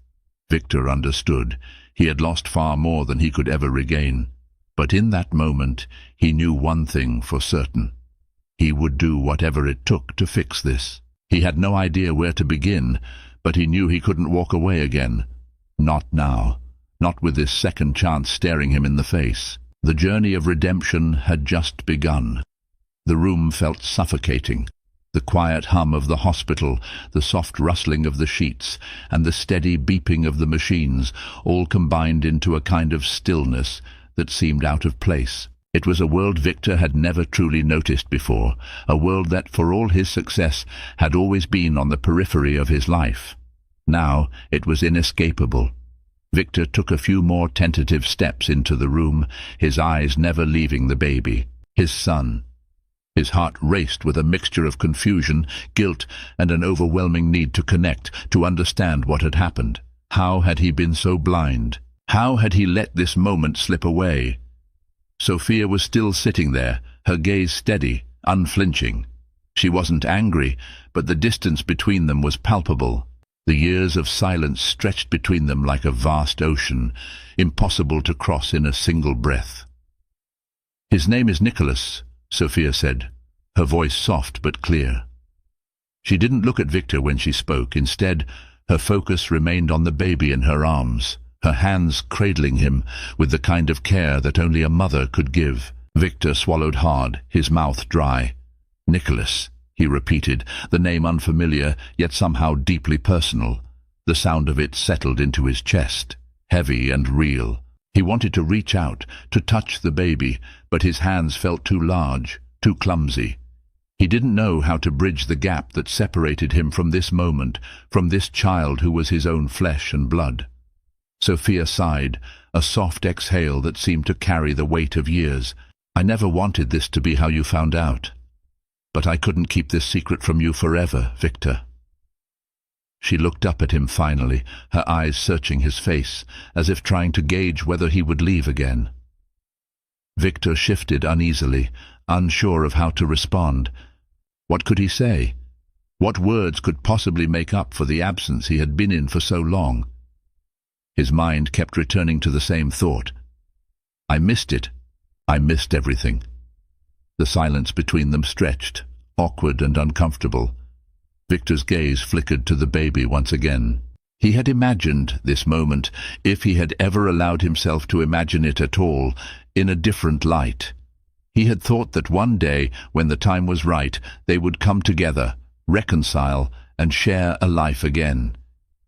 Victor understood. He had lost far more than he could ever regain. But in that moment, he knew one thing for certain. He would do whatever it took to fix this. He had no idea where to begin, but he knew he couldn't walk away again. Not now. Not with this second chance staring him in the face. The journey of redemption had just begun. The room felt suffocating. The quiet hum of the hospital, the soft rustling of the sheets, and the steady beeping of the machines all combined into a kind of stillness that seemed out of place. It was a world Victor had never truly noticed before, a world that, for all his success, had always been on the periphery of his life. Now it was inescapable. Victor took a few more tentative steps into the room, his eyes never leaving the baby, his son. His heart raced with a mixture of confusion, guilt, and an overwhelming need to connect, to understand what had happened. How had he been so blind? How had he let this moment slip away? Sophia was still sitting there, her gaze steady, unflinching. She wasn't angry, but the distance between them was palpable. The years of silence stretched between them like a vast ocean, impossible to cross in a single breath. "His name is Nicholas," Sophia said, her voice soft but clear. She didn't look at Victor when she spoke. Instead, her focus remained on the baby in her arms, her hands cradling him with the kind of care that only a mother could give. Victor swallowed hard, his mouth dry. Nicholas, he repeated, the name unfamiliar, yet somehow deeply personal. The sound of it settled into his chest, heavy and real. He wanted to reach out, to touch the baby, but his hands felt too large, too clumsy. He didn't know how to bridge the gap that separated him from this moment, from this child who was his own flesh and blood. Sophia sighed, a soft exhale that seemed to carry the weight of years. I never wanted this to be how you found out. But I couldn't keep this secret from you forever, Victor. She looked up at him finally, her eyes searching his face, as if trying to gauge whether he would leave again. Victor shifted uneasily, unsure of how to respond. What could he say? What words could possibly make up for the absence he had been in for so long? His mind kept returning to the same thought. I missed it. I missed everything. The silence between them stretched, awkward and uncomfortable. Victor's gaze flickered to the baby once again. He had imagined this moment, if he had ever allowed himself to imagine it at all, in a different light. He had thought that one day, when the time was right, they would come together, reconcile, and share a life again.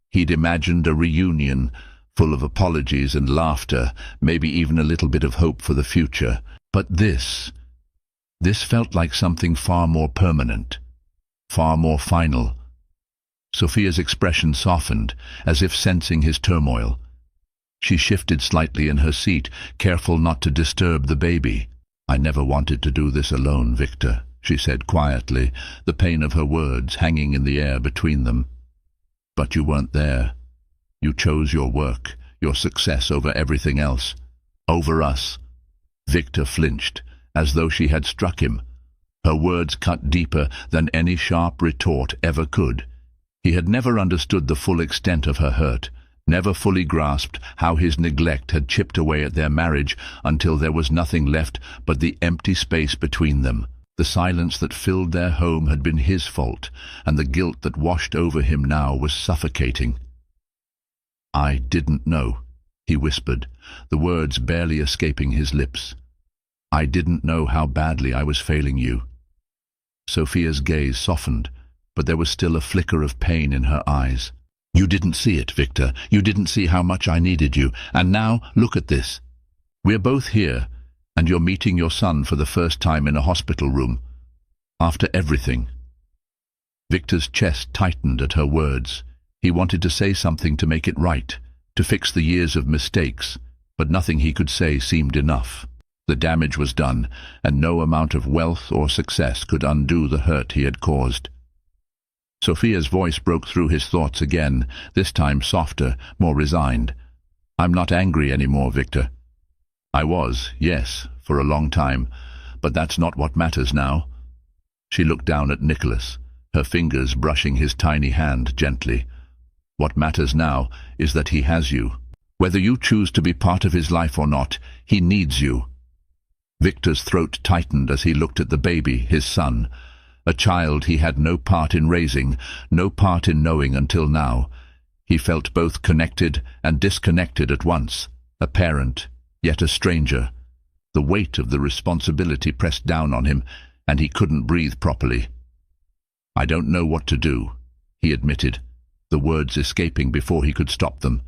He'd imagined a reunion, full of apologies and laughter, maybe even a little bit of hope for the future. But this felt like something far more permanent, far more final. Sophia's expression softened, as if sensing his turmoil. She shifted slightly in her seat, careful not to disturb the baby. I never wanted to do this alone, Victor, she said quietly, the pain of her words hanging in the air between them. But you weren't there. You chose your work, your success over everything else. Over us. Victor flinched, as though she had struck him. Her words cut deeper than any sharp retort ever could. He had never understood the full extent of her hurt, never fully grasped how his neglect had chipped away at their marriage until there was nothing left but the empty space between them. The silence that filled their home had been his fault, and the guilt that washed over him now was suffocating. I didn't know, he whispered, the words barely escaping his lips. I didn't know how badly I was failing you. Sophia's gaze softened, but there was still a flicker of pain in her eyes. You didn't see it, Victor. You didn't see how much I needed you. And now, look at this. We're both here, and you're meeting your son for the first time in a hospital room. After everything. Victor's chest tightened at her words. He wanted to say something to make it right, to fix the years of mistakes, but nothing he could say seemed enough. The damage was done, and no amount of wealth or success could undo the hurt he had caused. Sophia's voice broke through his thoughts again, this time softer, more resigned. I'm not angry anymore, Victor. I was, yes, for a long time, but that's not what matters now. She looked down at Nicholas, her fingers brushing his tiny hand gently. What matters now is that he has you. Whether you choose to be part of his life or not, he needs you. Victor's throat tightened as he looked at the baby, his son, a child he had no part in raising, no part in knowing until now. He felt both connected and disconnected at once, a parent, yet a stranger. The weight of the responsibility pressed down on him, and he couldn't breathe properly. I don't know what to do, he admitted, the words escaping before he could stop them.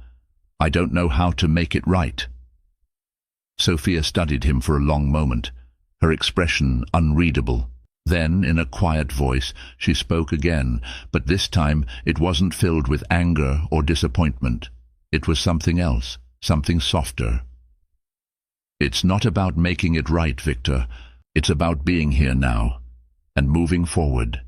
I don't know how to make it right. Sophia studied him for a long moment, her expression unreadable. Then, in a quiet voice, she spoke again, but this time it wasn't filled with anger or disappointment. It was something else, something softer. It's not about making it right, Victor. It's about being here now, and moving forward.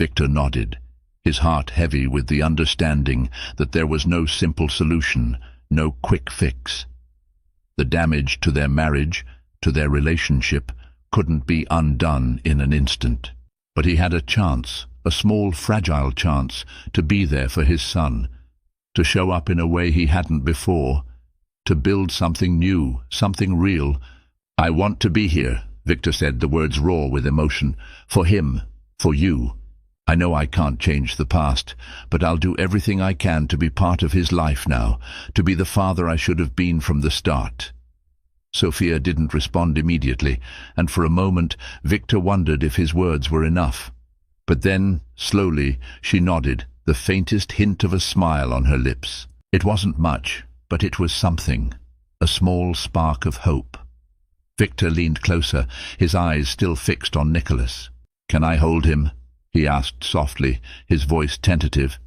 Victor nodded, his heart heavy with the understanding that there was no simple solution, no quick fix. The damage to their marriage, to their relationship, couldn't be undone in an instant. But he had a chance, a small, fragile chance, to be there for his son, to show up in a way he hadn't before, to build something new, something real. I want to be here, Victor said, the words raw with emotion. For him, for you. I know I can't change the past, but I'll do everything I can to be part of his life now, to be the father I should have been from the start. Sophia didn't respond immediately, and for a moment Victor wondered if his words were enough. But then, slowly, she nodded, the faintest hint of a smile on her lips. It wasn't much, but it was something, a small spark of hope. Victor leaned closer, his eyes still fixed on Nicholas. "Can I hold him?" he asked softly, his voice tentative.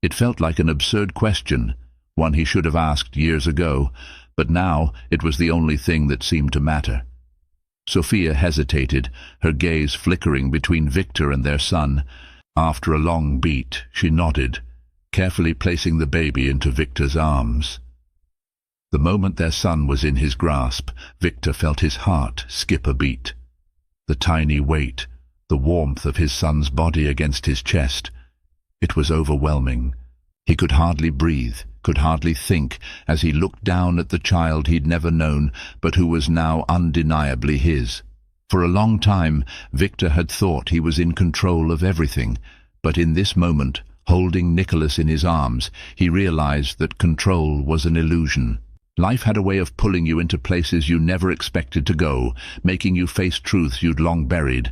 It felt like an absurd question, one he should have asked years ago, but now it was the only thing that seemed to matter. Sophia hesitated, her gaze flickering between Victor and their son. After a long beat, she nodded, carefully placing the baby into Victor's arms. The moment their son was in his grasp, Victor felt his heart skip a beat. The tiny weight, the warmth of his son's body against his chest. It was overwhelming. He could hardly breathe, could hardly think, as he looked down at the child he'd never known, but who was now undeniably his. For a long time, Victor had thought he was in control of everything, but in this moment, holding Nicholas in his arms, he realized that control was an illusion. Life had a way of pulling you into places you never expected to go, making you face truths you'd long buried.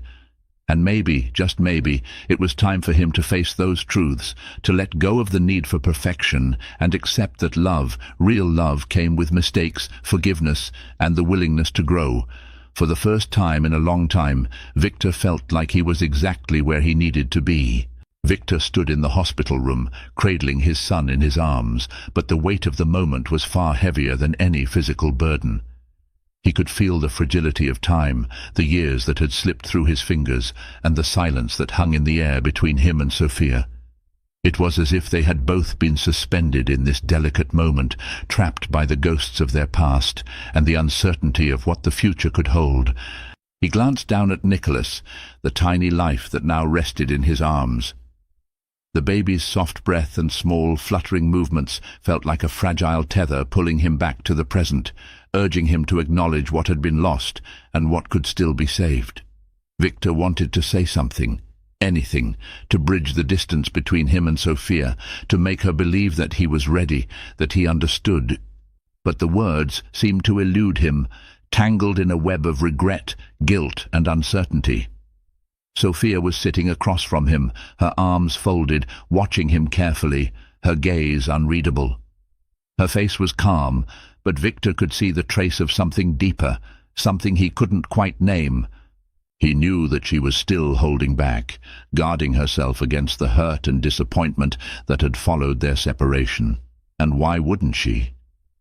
And maybe, just maybe, it was time for him to face those truths, to let go of the need for perfection and accept that love, real love, came with mistakes, forgiveness, and the willingness to grow. For the first time in a long time, Victor felt like he was exactly where he needed to be. Victor stood in the hospital room, cradling his son in his arms, but the weight of the moment was far heavier than any physical burden. He could feel the fragility of time, the years that had slipped through his fingers, and the silence that hung in the air between him and Sophia. It was as if they had both been suspended in this delicate moment, trapped by the ghosts of their past and the uncertainty of what the future could hold. He glanced down at Nicholas, the tiny life that now rested in his arms. The baby's soft breath and small, fluttering movements felt like a fragile tether pulling him back to the present, urging him to acknowledge what had been lost and what could still be saved. Victor wanted to say something, anything, to bridge the distance between him and Sophia, to make her believe that he was ready, that he understood. But the words seemed to elude him, tangled in a web of regret, guilt, and uncertainty. Sophia was sitting across from him, her arms folded, watching him carefully, her gaze unreadable. Her face was calm, but Victor could see the trace of something deeper, something he couldn't quite name. He knew that she was still holding back, guarding herself against the hurt and disappointment that had followed their separation. And why wouldn't she?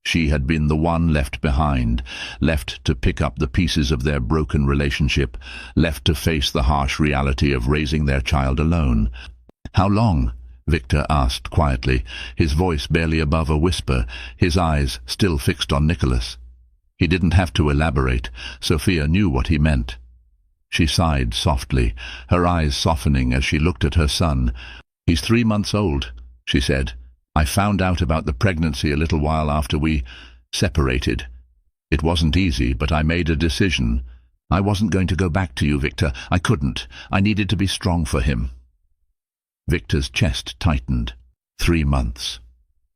She had been the one left behind, left to pick up the pieces of their broken relationship, left to face the harsh reality of raising their child alone. "How long?" Victor asked quietly, his voice barely above a whisper, his eyes still fixed on Nicholas. He didn't have to elaborate. Sophia knew what he meant. She sighed softly, her eyes softening as she looked at her son. "He's 3 months old," she said. "I found out about the pregnancy a little while after we separated. It wasn't easy, but I made a decision. I wasn't going to go back to you, Victor. I couldn't. I needed to be strong for him." Victor's chest tightened. 3 months.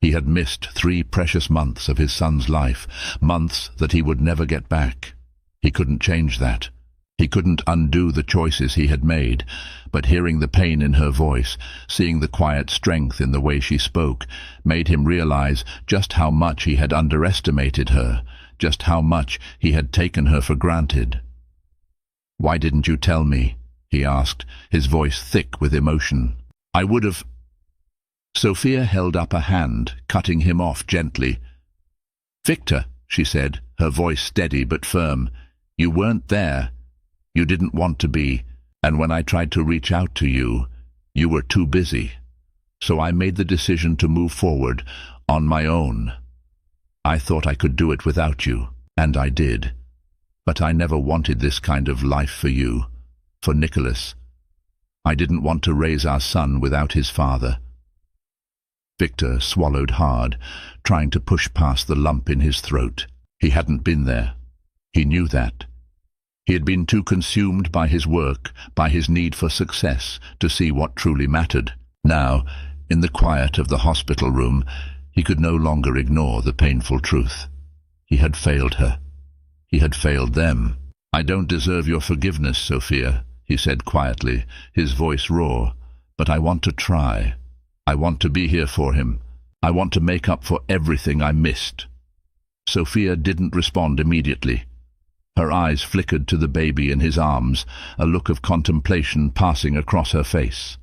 He had missed 3 precious months of his son's life, months that he would never get back. He couldn't change that. He couldn't undo the choices he had made, but hearing the pain in her voice, seeing the quiet strength in the way she spoke, made him realize just how much he had underestimated her, just how much he had taken her for granted. "Why didn't you tell me?" he asked, his voice thick with emotion. "I would have—" Sophia held up a hand, cutting him off gently. "Victor," she said, her voice steady but firm, "you weren't there. You didn't want to be, and when I tried to reach out to you, you were too busy. So I made the decision to move forward on my own. I thought I could do it without you, and I did. But I never wanted this kind of life for you, for Nicholas. I didn't want to raise our son without his father." Victor swallowed hard, trying to push past the lump in his throat. He hadn't been there. He knew that. He had been too consumed by his work, by his need for success, to see what truly mattered. Now, in the quiet of the hospital room, he could no longer ignore the painful truth. He had failed her. He had failed them. "I don't deserve your forgiveness, Sophia," he said quietly, his voice raw. "But I want to try. I want to be here for him. I want to make up for everything I missed." Sophia didn't respond immediately. Her eyes flickered to the baby in his arms, a look of contemplation passing across her face.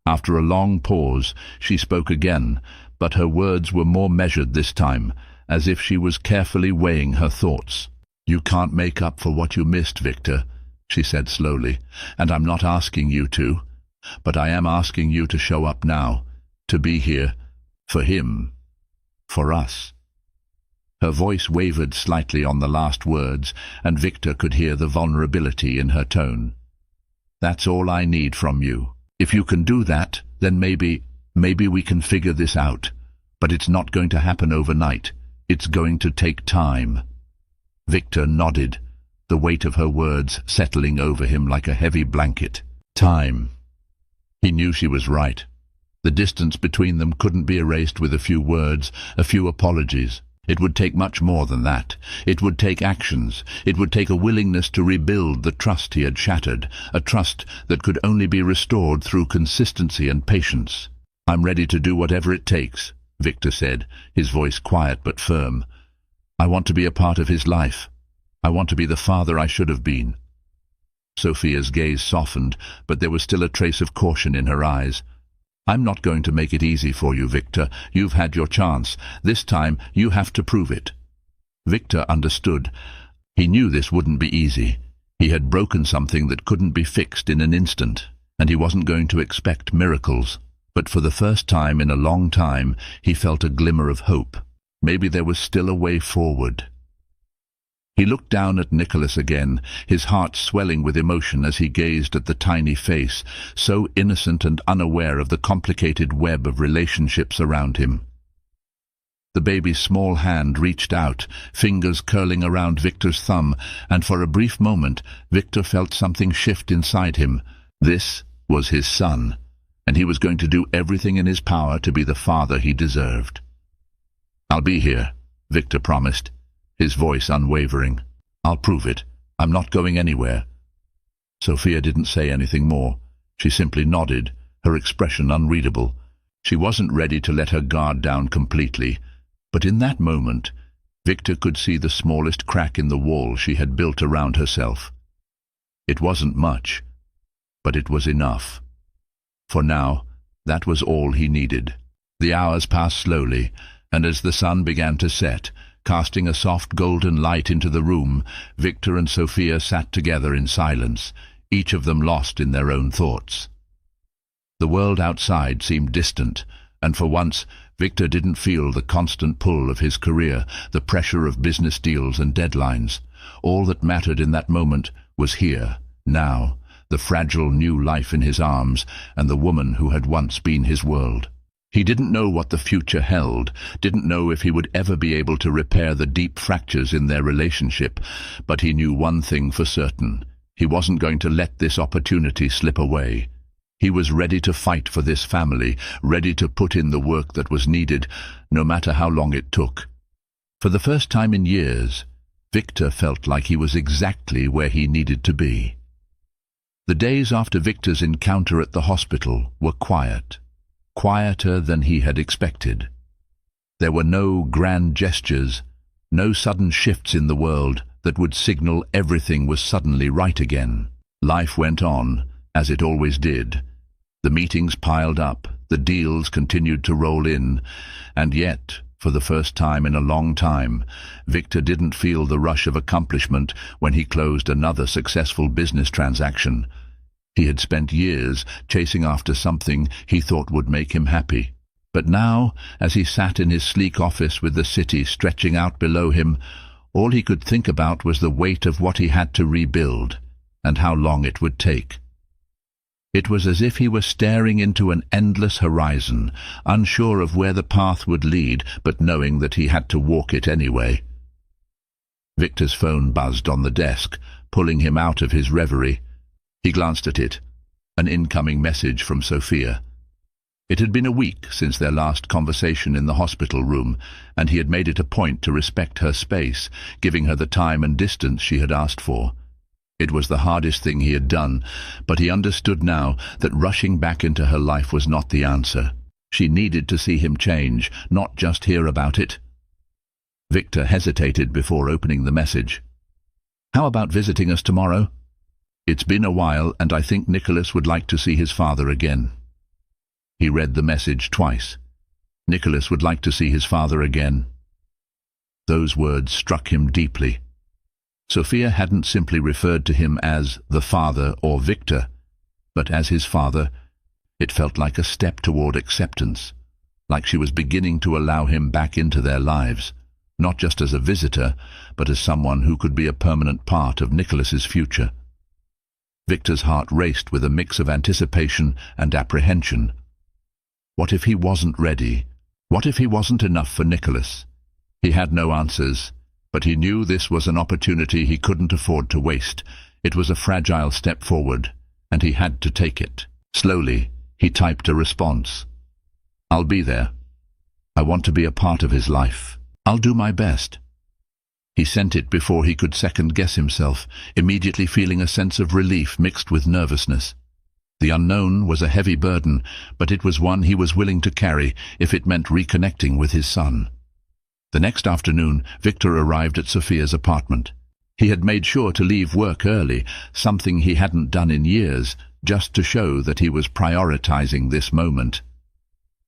After a long pause, she spoke again, but her words were more measured this time, as if she was carefully weighing her thoughts. "You can't make up for what you missed, Victor," she said slowly, "and I'm not asking you to, but I am asking you to show up now, to be here, for him, for us." Her voice wavered slightly on the last words, and Victor could hear the vulnerability in her tone. "That's all I need from you. If you can do that, then maybe we can figure this out. But it's not going to happen overnight. It's going to take time." Victor nodded, the weight of her words settling over him like a heavy blanket. Time. He knew she was right. The distance between them couldn't be erased with a few words, a few apologies. It would take much more than that. It would take actions. It would take a willingness to rebuild the trust he had shattered, a trust that could only be restored through consistency and patience. "I'm ready to do whatever it takes," Victor said, his voice quiet but firm. "I want to be a part of his life. I want to be the father I should have been." Sophia's gaze softened, but there was still a trace of caution in her eyes. "I'm not going to make it easy for you, Victor. You've had your chance. This time you have to prove it." Victor understood. He knew this wouldn't be easy. He had broken something that couldn't be fixed in an instant, and he wasn't going to expect miracles. But for the first time in a long time, he felt a glimmer of hope. Maybe there was still a way forward. He looked down at Nicholas again, his heart swelling with emotion as he gazed at the tiny face, so innocent and unaware of the complicated web of relationships around him. The baby's small hand reached out, fingers curling around Victor's thumb, and for a brief moment Victor felt something shift inside him. This was his son, and he was going to do everything in his power to be the father he deserved. "I'll be here," Victor promised, his voice unwavering. "I'll prove it. I'm not going anywhere." Sophia didn't say anything more. She simply nodded, her expression unreadable. She wasn't ready to let her guard down completely, but in that moment, Victor could see the smallest crack in the wall she had built around herself. It wasn't much, but it was enough. For now, that was all he needed. The hours passed slowly, and as the sun began to set, casting a soft golden light into the room, Victor and Sophia sat together in silence, each of them lost in their own thoughts. The world outside seemed distant, and for once Victor didn't feel the constant pull of his career, the pressure of business deals and deadlines. All that mattered in that moment was here, now, the fragile new life in his arms, and the woman who had once been his world. He didn't know what the future held, didn't know if he would ever be able to repair the deep fractures in their relationship, but he knew one thing for certain. He wasn't going to let this opportunity slip away. He was ready to fight for this family, ready to put in the work that was needed, no matter how long it took. For the first time in years, Victor felt like he was exactly where he needed to be. The days after Victor's encounter at the hospital were quiet. Quieter than he had expected. There were no grand gestures, no sudden shifts in the world that would signal everything was suddenly right again. Life went on, as it always did. The meetings piled up, the deals continued to roll in, and yet, for the first time in a long time, Victor didn't feel the rush of accomplishment when he closed another successful business transaction. He had spent years chasing after something he thought would make him happy. But now, as he sat in his sleek office with the city stretching out below him, all he could think about was the weight of what he had to rebuild, and how long it would take. It was as if he were staring into an endless horizon, unsure of where the path would lead, but knowing that he had to walk it anyway. Victor's phone buzzed on the desk, pulling him out of his reverie. He glanced at it, an incoming message from Sophia. It had been a week since their last conversation in the hospital room, and he had made it a point to respect her space, giving her the time and distance she had asked for. It was the hardest thing he had done, but he understood now that rushing back into her life was not the answer. She needed to see him change, not just hear about it. Victor hesitated before opening the message. "How about visiting us tomorrow? It's been a while, and I think Nicholas would like to see his father again." He read the message twice. Nicholas would like to see his father again. Those words struck him deeply. Sophia hadn't simply referred to him as the father or Victor, but as his father. It felt like a step toward acceptance, like she was beginning to allow him back into their lives, not just as a visitor, but as someone who could be a permanent part of Nicholas's future. Victor's heart raced with a mix of anticipation and apprehension. What if he wasn't ready? What if he wasn't enough for Nicholas? He had no answers, but he knew this was an opportunity he couldn't afford to waste. It was a fragile step forward, and he had to take it. Slowly, he typed a response. "I'll be there. I want to be a part of his life. I'll do my best." He sent it before he could second-guess himself, immediately feeling a sense of relief mixed with nervousness. The unknown was a heavy burden, but it was one he was willing to carry if it meant reconnecting with his son. The next afternoon, Victor arrived at Sophia's apartment. He had made sure to leave work early, something he hadn't done in years, just to show that he was prioritizing this moment.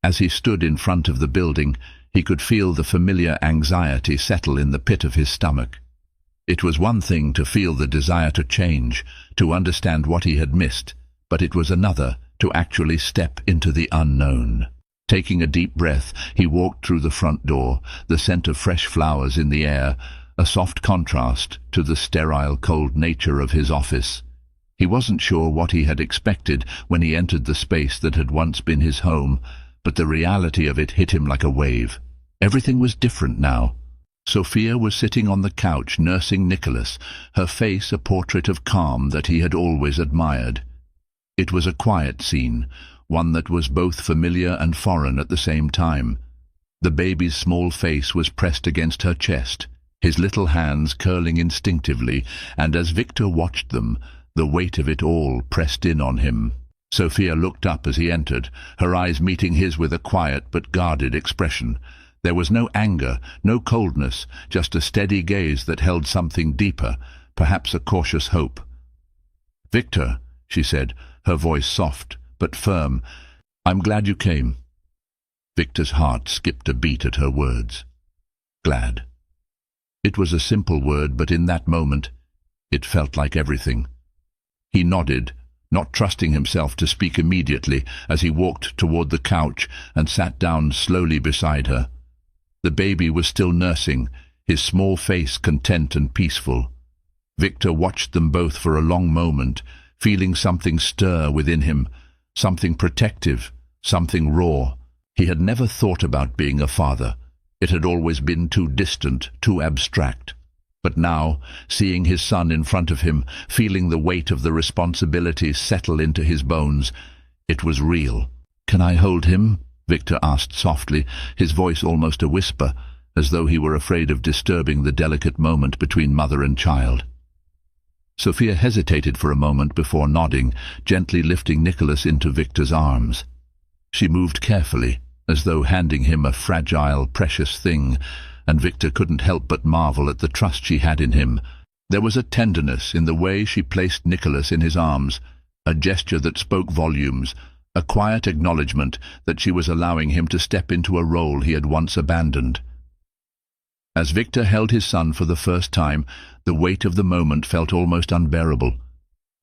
As he stood in front of the building, he could feel the familiar anxiety settle in the pit of his stomach. It was one thing to feel the desire to change, to understand what he had missed, but it was another to actually step into the unknown. Taking a deep breath, he walked through the front door, the scent of fresh flowers in the air, a soft contrast to the sterile, cold nature of his office. He wasn't sure what he had expected when he entered the space that had once been his home, but the reality of it hit him like a wave. Everything was different now. Sophia was sitting on the couch nursing Nicholas, her face a portrait of calm that he had always admired. It was a quiet scene, one that was both familiar and foreign at the same time. The baby's small face was pressed against her chest, his little hands curling instinctively, and as Victor watched them, the weight of it all pressed in on him. Sophia looked up as he entered, her eyes meeting his with a quiet but guarded expression. There was no anger, no coldness, just a steady gaze that held something deeper, perhaps a cautious hope. "Victor," she said, her voice soft but firm, "I'm glad you came." Victor's heart skipped a beat at her words. Glad. It was a simple word, but in that moment, it felt like everything. He nodded, not trusting himself to speak immediately, as he walked toward the couch and sat down slowly beside her. The baby was still nursing, his small face content and peaceful. Victor watched them both for a long moment, feeling something stir within him, something protective, something raw. He had never thought about being a father. It had always been too distant, too abstract. But now, seeing his son in front of him, feeling the weight of the responsibility settle into his bones, it was real. "Can I hold him?" Victor asked softly, his voice almost a whisper, as though he were afraid of disturbing the delicate moment between mother and child. Sophia hesitated for a moment before nodding, gently lifting Nicholas into Victor's arms. She moved carefully, as though handing him a fragile, precious thing, and Victor couldn't help but marvel at the trust she had in him. There was a tenderness in the way she placed Nicholas in his arms, a gesture that spoke volumes, a quiet acknowledgement that she was allowing him to step into a role he had once abandoned. As Victor held his son for the first time, the weight of the moment felt almost unbearable.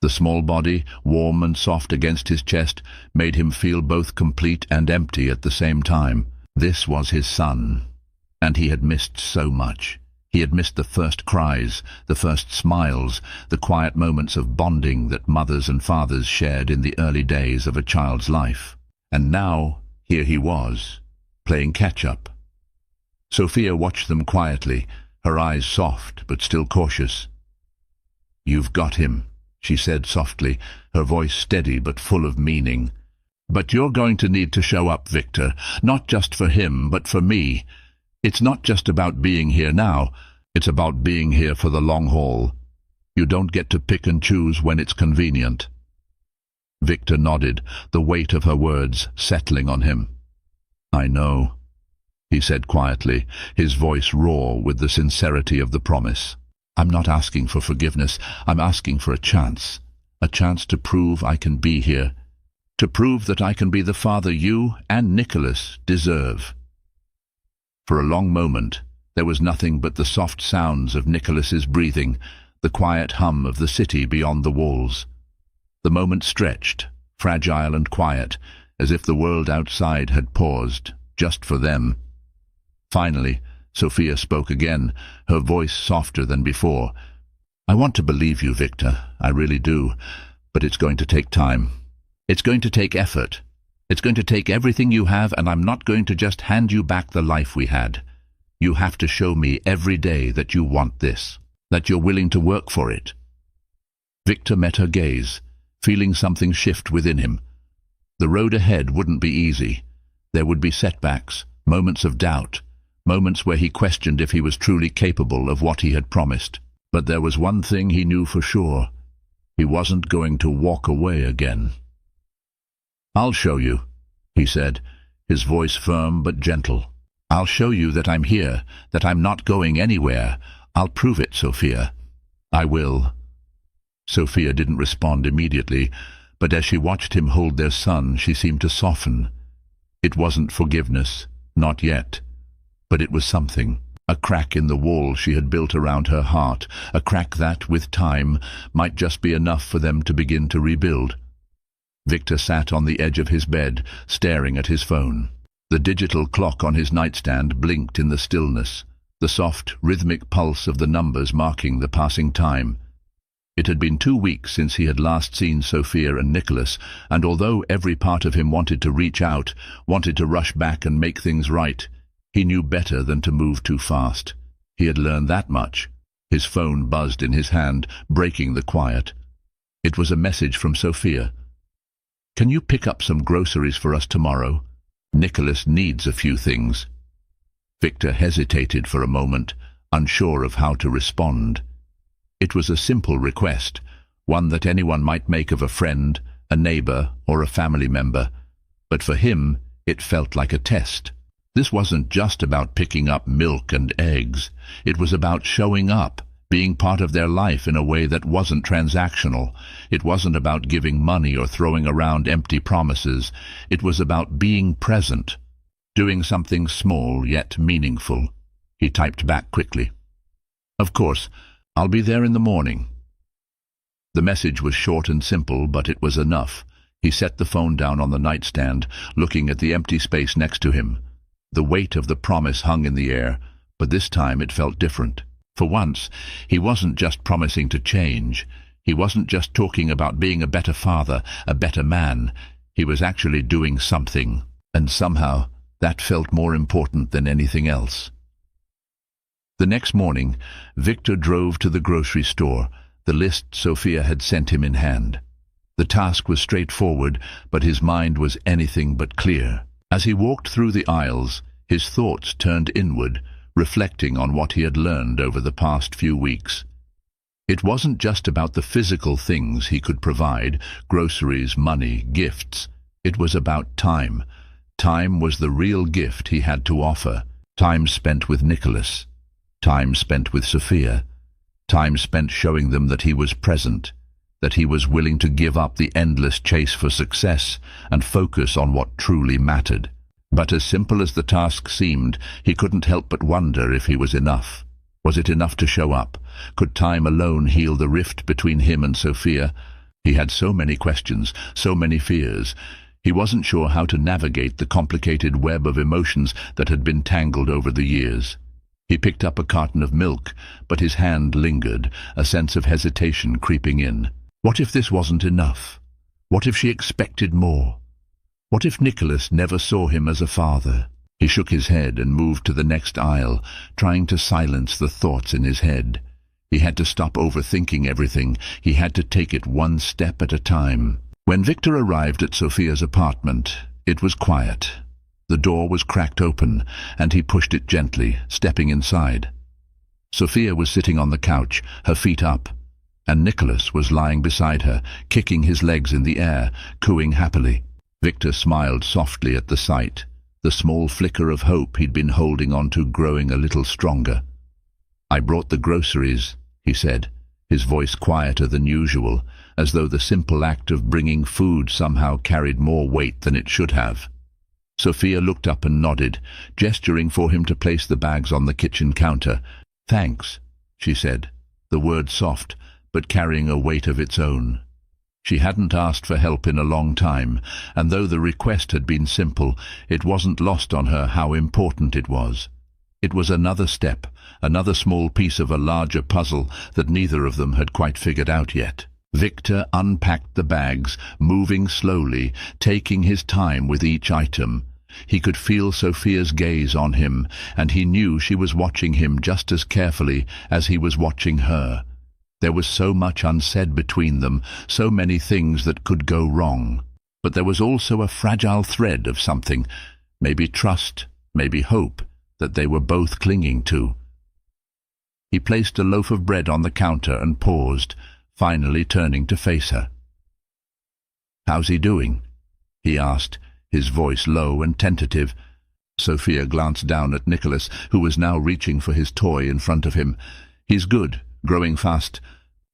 The small body, warm and soft against his chest, made him feel both complete and empty at the same time. This was his son, and he had missed so much. He had missed the first cries, the first smiles, the quiet moments of bonding that mothers and fathers shared in the early days of a child's life. And now, here he was, playing catch-up. Sophia watched them quietly, her eyes soft but still cautious. "You've got him," she said softly, her voice steady but full of meaning. But you're going to need to show up, Victor, not just for him, but for me. It's not just about being here now, it's about being here for the long haul. You don't get to pick and choose when it's convenient." Victor nodded, the weight of her words settling on him. "I know," he said quietly, his voice raw with the sincerity of the promise. "I'm not asking for forgiveness, I'm asking for a chance to prove I can be here, to prove that I can be the father you and Nicholas deserve." For a long moment, there was nothing but the soft sounds of Nicholas's breathing, the quiet hum of the city beyond the walls. The moment stretched, fragile and quiet, as if the world outside had paused, just for them. Finally, Sophia spoke again, her voice softer than before. "I want to believe you, Victor, I really do, but it's going to take time. It's going to take effort. It's going to take everything you have, and I'm not going to just hand you back the life we had. You have to show me every day that you want this, that you're willing to work for it." Victor met her gaze, feeling something shift within him. The road ahead wouldn't be easy. There would be setbacks, moments of doubt, moments where he questioned if he was truly capable of what he had promised. But there was one thing he knew for sure. He wasn't going to walk away again. "I'll show you," he said, his voice firm but gentle. "I'll show you that I'm here, that I'm not going anywhere. I'll prove it, Sophia. I will." Sophia didn't respond immediately, but as she watched him hold their son, she seemed to soften. It wasn't forgiveness, not yet, but it was something. A crack in the wall she had built around her heart, a crack that, with time, might just be enough for them to begin to rebuild. Victor sat on the edge of his bed, staring at his phone. The digital clock on his nightstand blinked in the stillness, the soft, rhythmic pulse of the numbers marking the passing time. It had been 2 weeks since he had last seen Sophia and Nicholas, and although every part of him wanted to reach out, wanted to rush back and make things right, he knew better than to move too fast. He had learned that much. His phone buzzed in his hand, breaking the quiet. It was a message from Sophia. "Can you pick up some groceries for us tomorrow? Nicholas needs a few things." Victor hesitated for a moment, unsure of how to respond. It was a simple request, one that anyone might make of a friend, a neighbor, or a family member. But for him, it felt like a test. This wasn't just about picking up milk and eggs. It was about showing up, being part of their life in a way that wasn't transactional. It wasn't about giving money or throwing around empty promises. It was about being present, doing something small yet meaningful. He typed back quickly. "Of course, I'll be there in the morning." The message was short and simple, but it was enough. He set the phone down on the nightstand, looking at the empty space next to him. The weight of the promise hung in the air, but this time it felt different. For once, he wasn't just promising to change. He wasn't just talking about being a better father, a better man. He was actually doing something, and somehow that felt more important than anything else. The next morning, Victor drove to the grocery store, the list Sophia had sent him in hand. The task was straightforward, but his mind was anything but clear. As he walked through the aisles, his thoughts turned inward, reflecting on what he had learned over the past few weeks. It wasn't just about the physical things he could provide, groceries, money, gifts. It was about time. Time was the real gift he had to offer. Time spent with Nicholas. Time spent with Sophia. Time spent showing them that he was present, that he was willing to give up the endless chase for success and focus on what truly mattered. But as simple as the task seemed, he couldn't help but wonder if he was enough. Was it enough to show up? Could time alone heal the rift between him and Sophia? He had so many questions, so many fears. He wasn't sure how to navigate the complicated web of emotions that had been tangled over the years. He picked up a carton of milk, but his hand lingered, a sense of hesitation creeping in. What if this wasn't enough? What if she expected more? What if Nicholas never saw him as a father? He shook his head and moved to the next aisle, trying to silence the thoughts in his head. He had to stop overthinking everything. He had to take it one step at a time. When Victor arrived at Sophia's apartment, it was quiet. The door was cracked open, and he pushed it gently, stepping inside. Sophia was sitting on the couch, her feet up, and Nicholas was lying beside her, kicking his legs in the air, cooing happily. Victor smiled softly at the sight, the small flicker of hope he'd been holding on to growing a little stronger. "I brought the groceries," he said, his voice quieter than usual, as though the simple act of bringing food somehow carried more weight than it should have. Sophia looked up and nodded, gesturing for him to place the bags on the kitchen counter. "Thanks," she said, the word soft, but carrying a weight of its own. She hadn't asked for help in a long time, and though the request had been simple, it wasn't lost on her how important it was. It was another step, another small piece of a larger puzzle that neither of them had quite figured out yet. Victor unpacked the bags, moving slowly, taking his time with each item. He could feel Sophia's gaze on him, and he knew she was watching him just as carefully as he was watching her. There was so much unsaid between them, so many things that could go wrong. But there was also a fragile thread of something, maybe trust, maybe hope, that they were both clinging to. He placed a loaf of bread on the counter and paused, finally turning to face her. "How's he doing?" he asked, his voice low and tentative. Sophia glanced down at Nicholas, who was now reaching for his toy in front of him. "He's good, growing fast.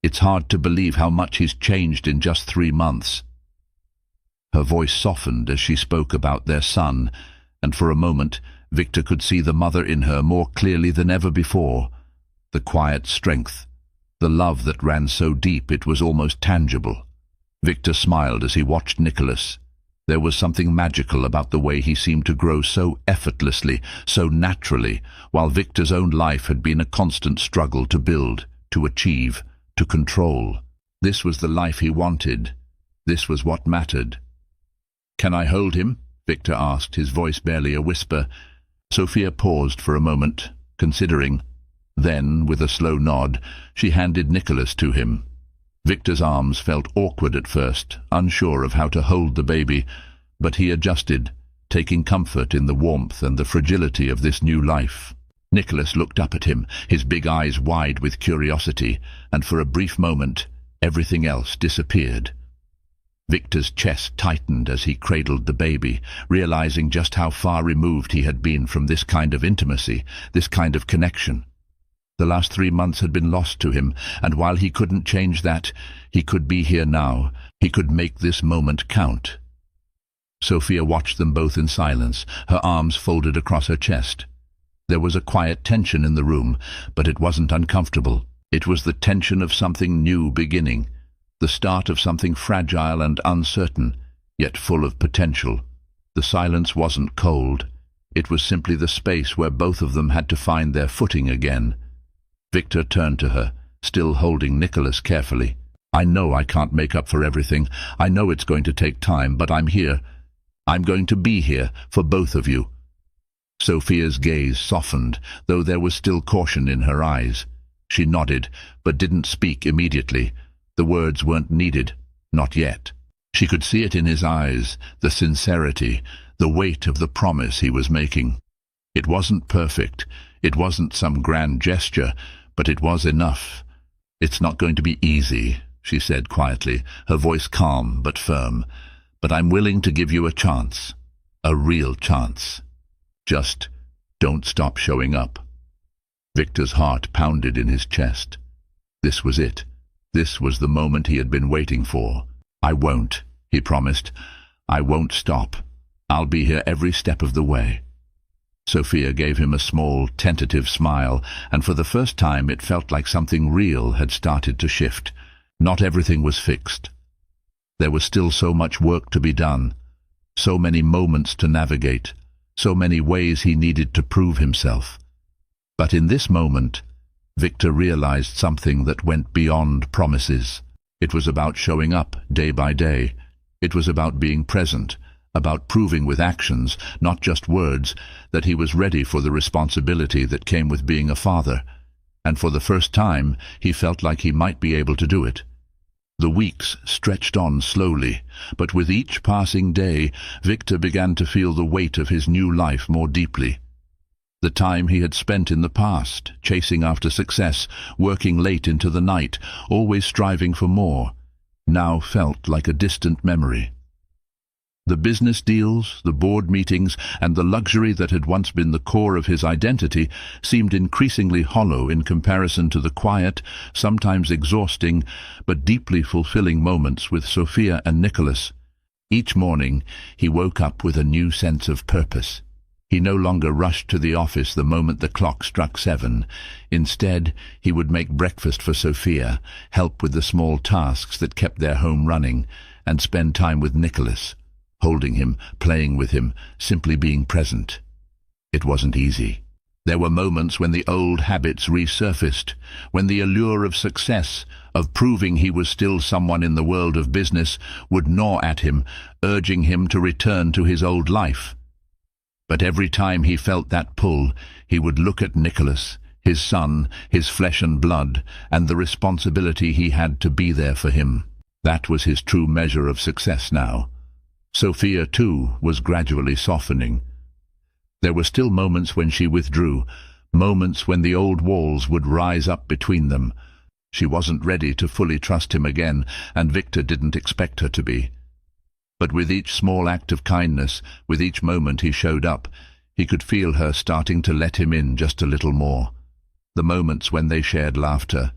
It's hard to believe how much he's changed in just 3 months." Her voice softened as she spoke about their son, and for a moment Victor could see the mother in her more clearly than ever before. The quiet strength, the love that ran so deep it was almost tangible. Victor smiled as he watched Nicholas. There was something magical about the way he seemed to grow so effortlessly, so naturally, while Victor's own life had been a constant struggle to build, to achieve, to control. This was the life he wanted. This was what mattered. "Can I hold him?" Victor asked, his voice barely a whisper. Sophia paused for a moment, considering. Then, with a slow nod, she handed Nicholas to him. Victor's arms felt awkward at first, unsure of how to hold the baby, but he adjusted, taking comfort in the warmth and the fragility of this new life. Nicholas looked up at him, his big eyes wide with curiosity, and for a brief moment everything else disappeared. Victor's chest tightened as he cradled the baby, realizing just how far removed he had been from this kind of intimacy, this kind of connection. The last 3 months had been lost to him, and while he couldn't change that, he could be here now. He could make this moment count. Sophia watched them both in silence, her arms folded across her chest. There was a quiet tension in the room, but it wasn't uncomfortable. It was the tension of something new beginning, the start of something fragile and uncertain, yet full of potential. The silence wasn't cold. It was simply the space where both of them had to find their footing again. Victor turned to her, still holding Nicholas carefully. "I know I can't make up for everything. I know it's going to take time, but I'm here. I'm going to be here for both of you." Sophia's gaze softened, though there was still caution in her eyes. She nodded, but didn't speak immediately. The words weren't needed, not yet. She could see it in his eyes, the sincerity, the weight of the promise he was making. It wasn't perfect, it wasn't some grand gesture, but it was enough. "It's not going to be easy," she said quietly, her voice calm but firm. "But I'm willing to give you a chance, a real chance. Just don't stop showing up." Victor's heart pounded in his chest. This was it. This was the moment he had been waiting for. "I won't," he promised. "I won't stop. I'll be here every step of the way." Sophia gave him a small, tentative smile, and for the first time it felt like something real had started to shift. Not everything was fixed. There was still so much work to be done, so many moments to navigate, so many ways he needed to prove himself. But in this moment, Victor realized something that went beyond promises. It was about showing up day by day. It was about being present, about proving with actions, not just words, that he was ready for the responsibility that came with being a father. And for the first time, he felt like he might be able to do it. The weeks stretched on slowly, but with each passing day, Victor began to feel the weight of his new life more deeply. The time he had spent in the past, chasing after success, working late into the night, always striving for more, now felt like a distant memory. The business deals, the board meetings, and the luxury that had once been the core of his identity seemed increasingly hollow in comparison to the quiet, sometimes exhausting, but deeply fulfilling moments with Sophia and Nicholas. Each morning he woke up with a new sense of purpose. He no longer rushed to the office the moment the clock struck 7. Instead, he would make breakfast for Sophia, help with the small tasks that kept their home running, and spend time with Nicholas, holding him, playing with him, simply being present. It wasn't easy. There were moments when the old habits resurfaced, when the allure of success, of proving he was still someone in the world of business, would gnaw at him, urging him to return to his old life. But every time he felt that pull, he would look at Nicholas, his son, his flesh and blood, and the responsibility he had to be there for him. That was his true measure of success now. Sophia, too, was gradually softening. There were still moments when she withdrew, moments when the old walls would rise up between them. She wasn't ready to fully trust him again, and Victor didn't expect her to be. But with each small act of kindness, with each moment he showed up, he could feel her starting to let him in just a little more. The moments when they shared laughter,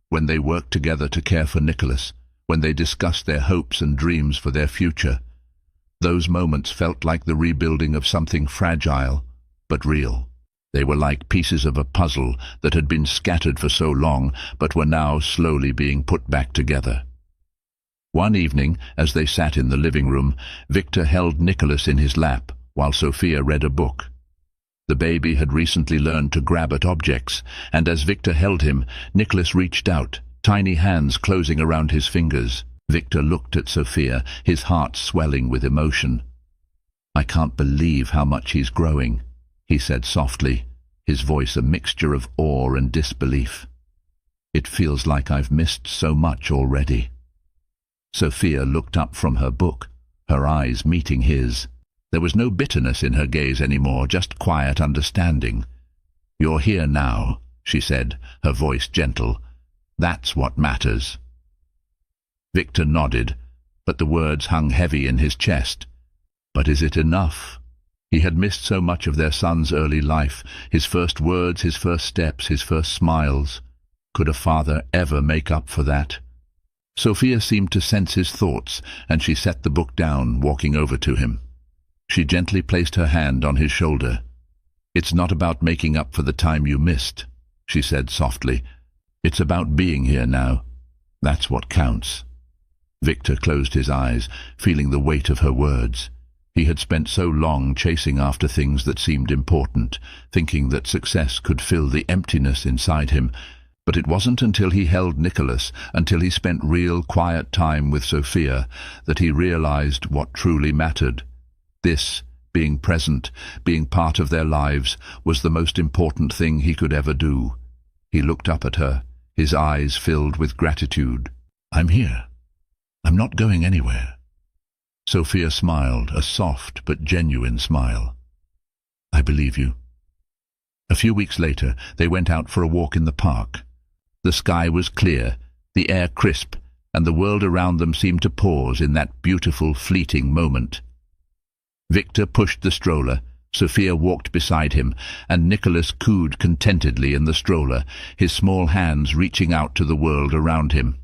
when they worked together to care for Nicholas, when they discussed their hopes and dreams for their future. Those moments felt like the rebuilding of something fragile, but real. They were like pieces of a puzzle that had been scattered for so long, but were now slowly being put back together. One evening, as they sat in the living room, Victor held Nicholas in his lap while Sophia read a book. The baby had recently learned to grab at objects, and as Victor held him, Nicholas reached out, tiny hands closing around his fingers. Victor looked at Sophia, his heart swelling with emotion. "I can't believe how much he's growing," he said softly, his voice a mixture of awe and disbelief. "It feels like I've missed so much already." Sophia looked up from her book, her eyes meeting his. There was no bitterness in her gaze anymore, just quiet understanding. "You're here now," she said, her voice gentle. "That's what matters." Victor nodded, but the words hung heavy in his chest. But is it enough? He had missed so much of their son's early life, his first words, his first steps, his first smiles. Could a father ever make up for that? Sophia seemed to sense his thoughts, and she set the book down, walking over to him. She gently placed her hand on his shoulder. "It's not about making up for the time you missed," she said softly. "It's about being here now. That's what counts." Victor closed his eyes, feeling the weight of her words. He had spent so long chasing after things that seemed important, thinking that success could fill the emptiness inside him. But it wasn't until he held Nicholas, until he spent real quiet time with Sophia, that he realized what truly mattered. This, being present, being part of their lives, was the most important thing he could ever do. He looked up at her, his eyes filled with gratitude. "I'm here. I'm not going anywhere." Sophia smiled, a soft but genuine smile. "I believe you." A few weeks later, they went out for a walk in the park. The sky was clear, the air crisp, and the world around them seemed to pause in that beautiful, fleeting moment. Victor pushed the stroller, Sophia walked beside him, and Nicholas cooed contentedly in the stroller, his small hands reaching out to the world around him.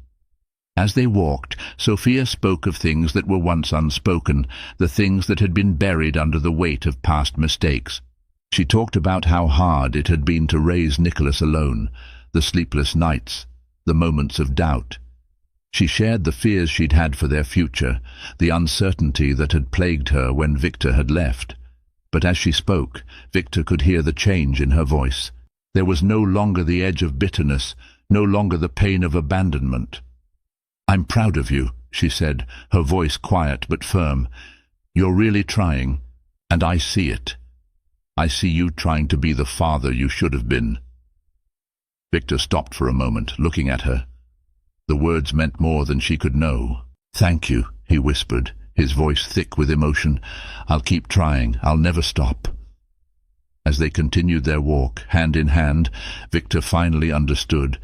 As they walked, Sophia spoke of things that were once unspoken, the things that had been buried under the weight of past mistakes. She talked about how hard it had been to raise Nicholas alone, the sleepless nights, the moments of doubt. She shared the fears she'd had for their future, the uncertainty that had plagued her when Victor had left. But as she spoke, Victor could hear the change in her voice. There was no longer the edge of bitterness, no longer the pain of abandonment. "I'm proud of you," she said, her voice quiet but firm. "You're really trying, and I see it. I see you trying to be the father you should have been." Victor stopped for a moment, looking at her. The words meant more than she could know. "Thank you," he whispered, his voice thick with emotion. "I'll keep trying. I'll never stop." As they continued their walk, hand in hand, Victor finally understood.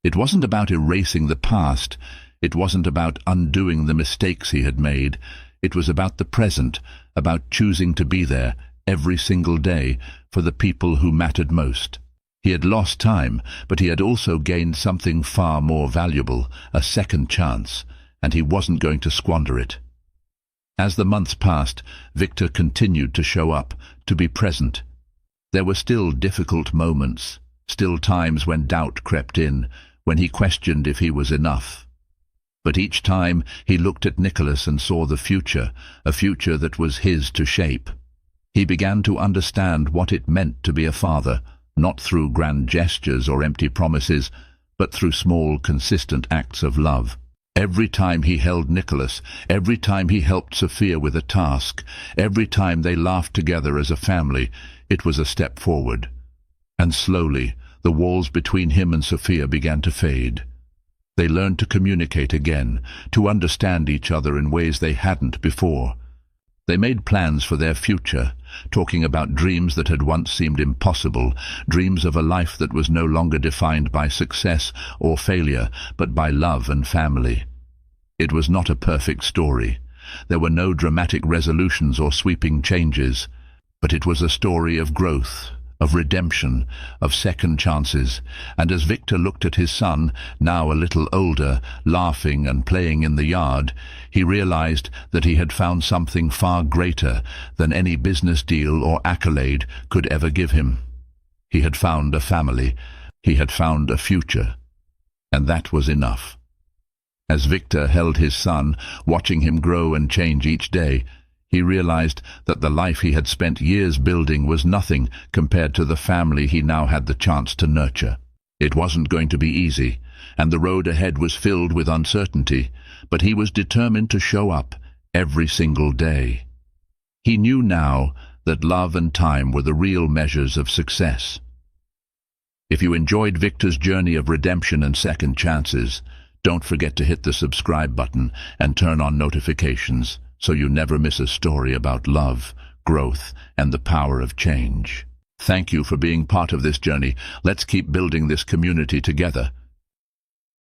It wasn't about erasing the past. It wasn't about undoing the mistakes he had made. It was about the present, about choosing to be there every single day for the people who mattered most. He had lost time, but he had also gained something far more valuable, a second chance, and he wasn't going to squander it. As the months passed, Victor continued to show up, to be present. There were still difficult moments, still times when doubt crept in, when he questioned if he was enough. But each time he looked at Nicholas and saw the future, a future that was his to shape. He began to understand what it meant to be a father, not through grand gestures or empty promises, but through small, consistent acts of love. Every time he held Nicholas, every time he helped Sophia with a task, every time they laughed together as a family, it was a step forward. And slowly, the walls between him and Sophia began to fade. They learned to communicate again, to understand each other in ways they hadn't before. They made plans for their future, talking about dreams that had once seemed impossible, dreams of a life that was no longer defined by success or failure, but by love and family. It was not a perfect story. There were no dramatic resolutions or sweeping changes, but it was a story of growth, of redemption, of second chances. And as Victor looked at his son, now a little older, laughing and playing in the yard, he realized that he had found something far greater than any business deal or accolade could ever give him. He had found a family. He had found a future. And that was enough. As Victor held his son, watching him grow and change each day, he realized that the life he had spent years building was nothing compared to the family he now had the chance to nurture. It wasn't going to be easy, and the road ahead was filled with uncertainty, but he was determined to show up every single day. He knew now that love and time were the real measures of success. If you enjoyed Victor's journey of redemption and second chances, don't forget to hit the subscribe button and turn on notifications, so you never miss a story about love, growth, and the power of change. Thank you for being part of this journey. Let's keep building this community together.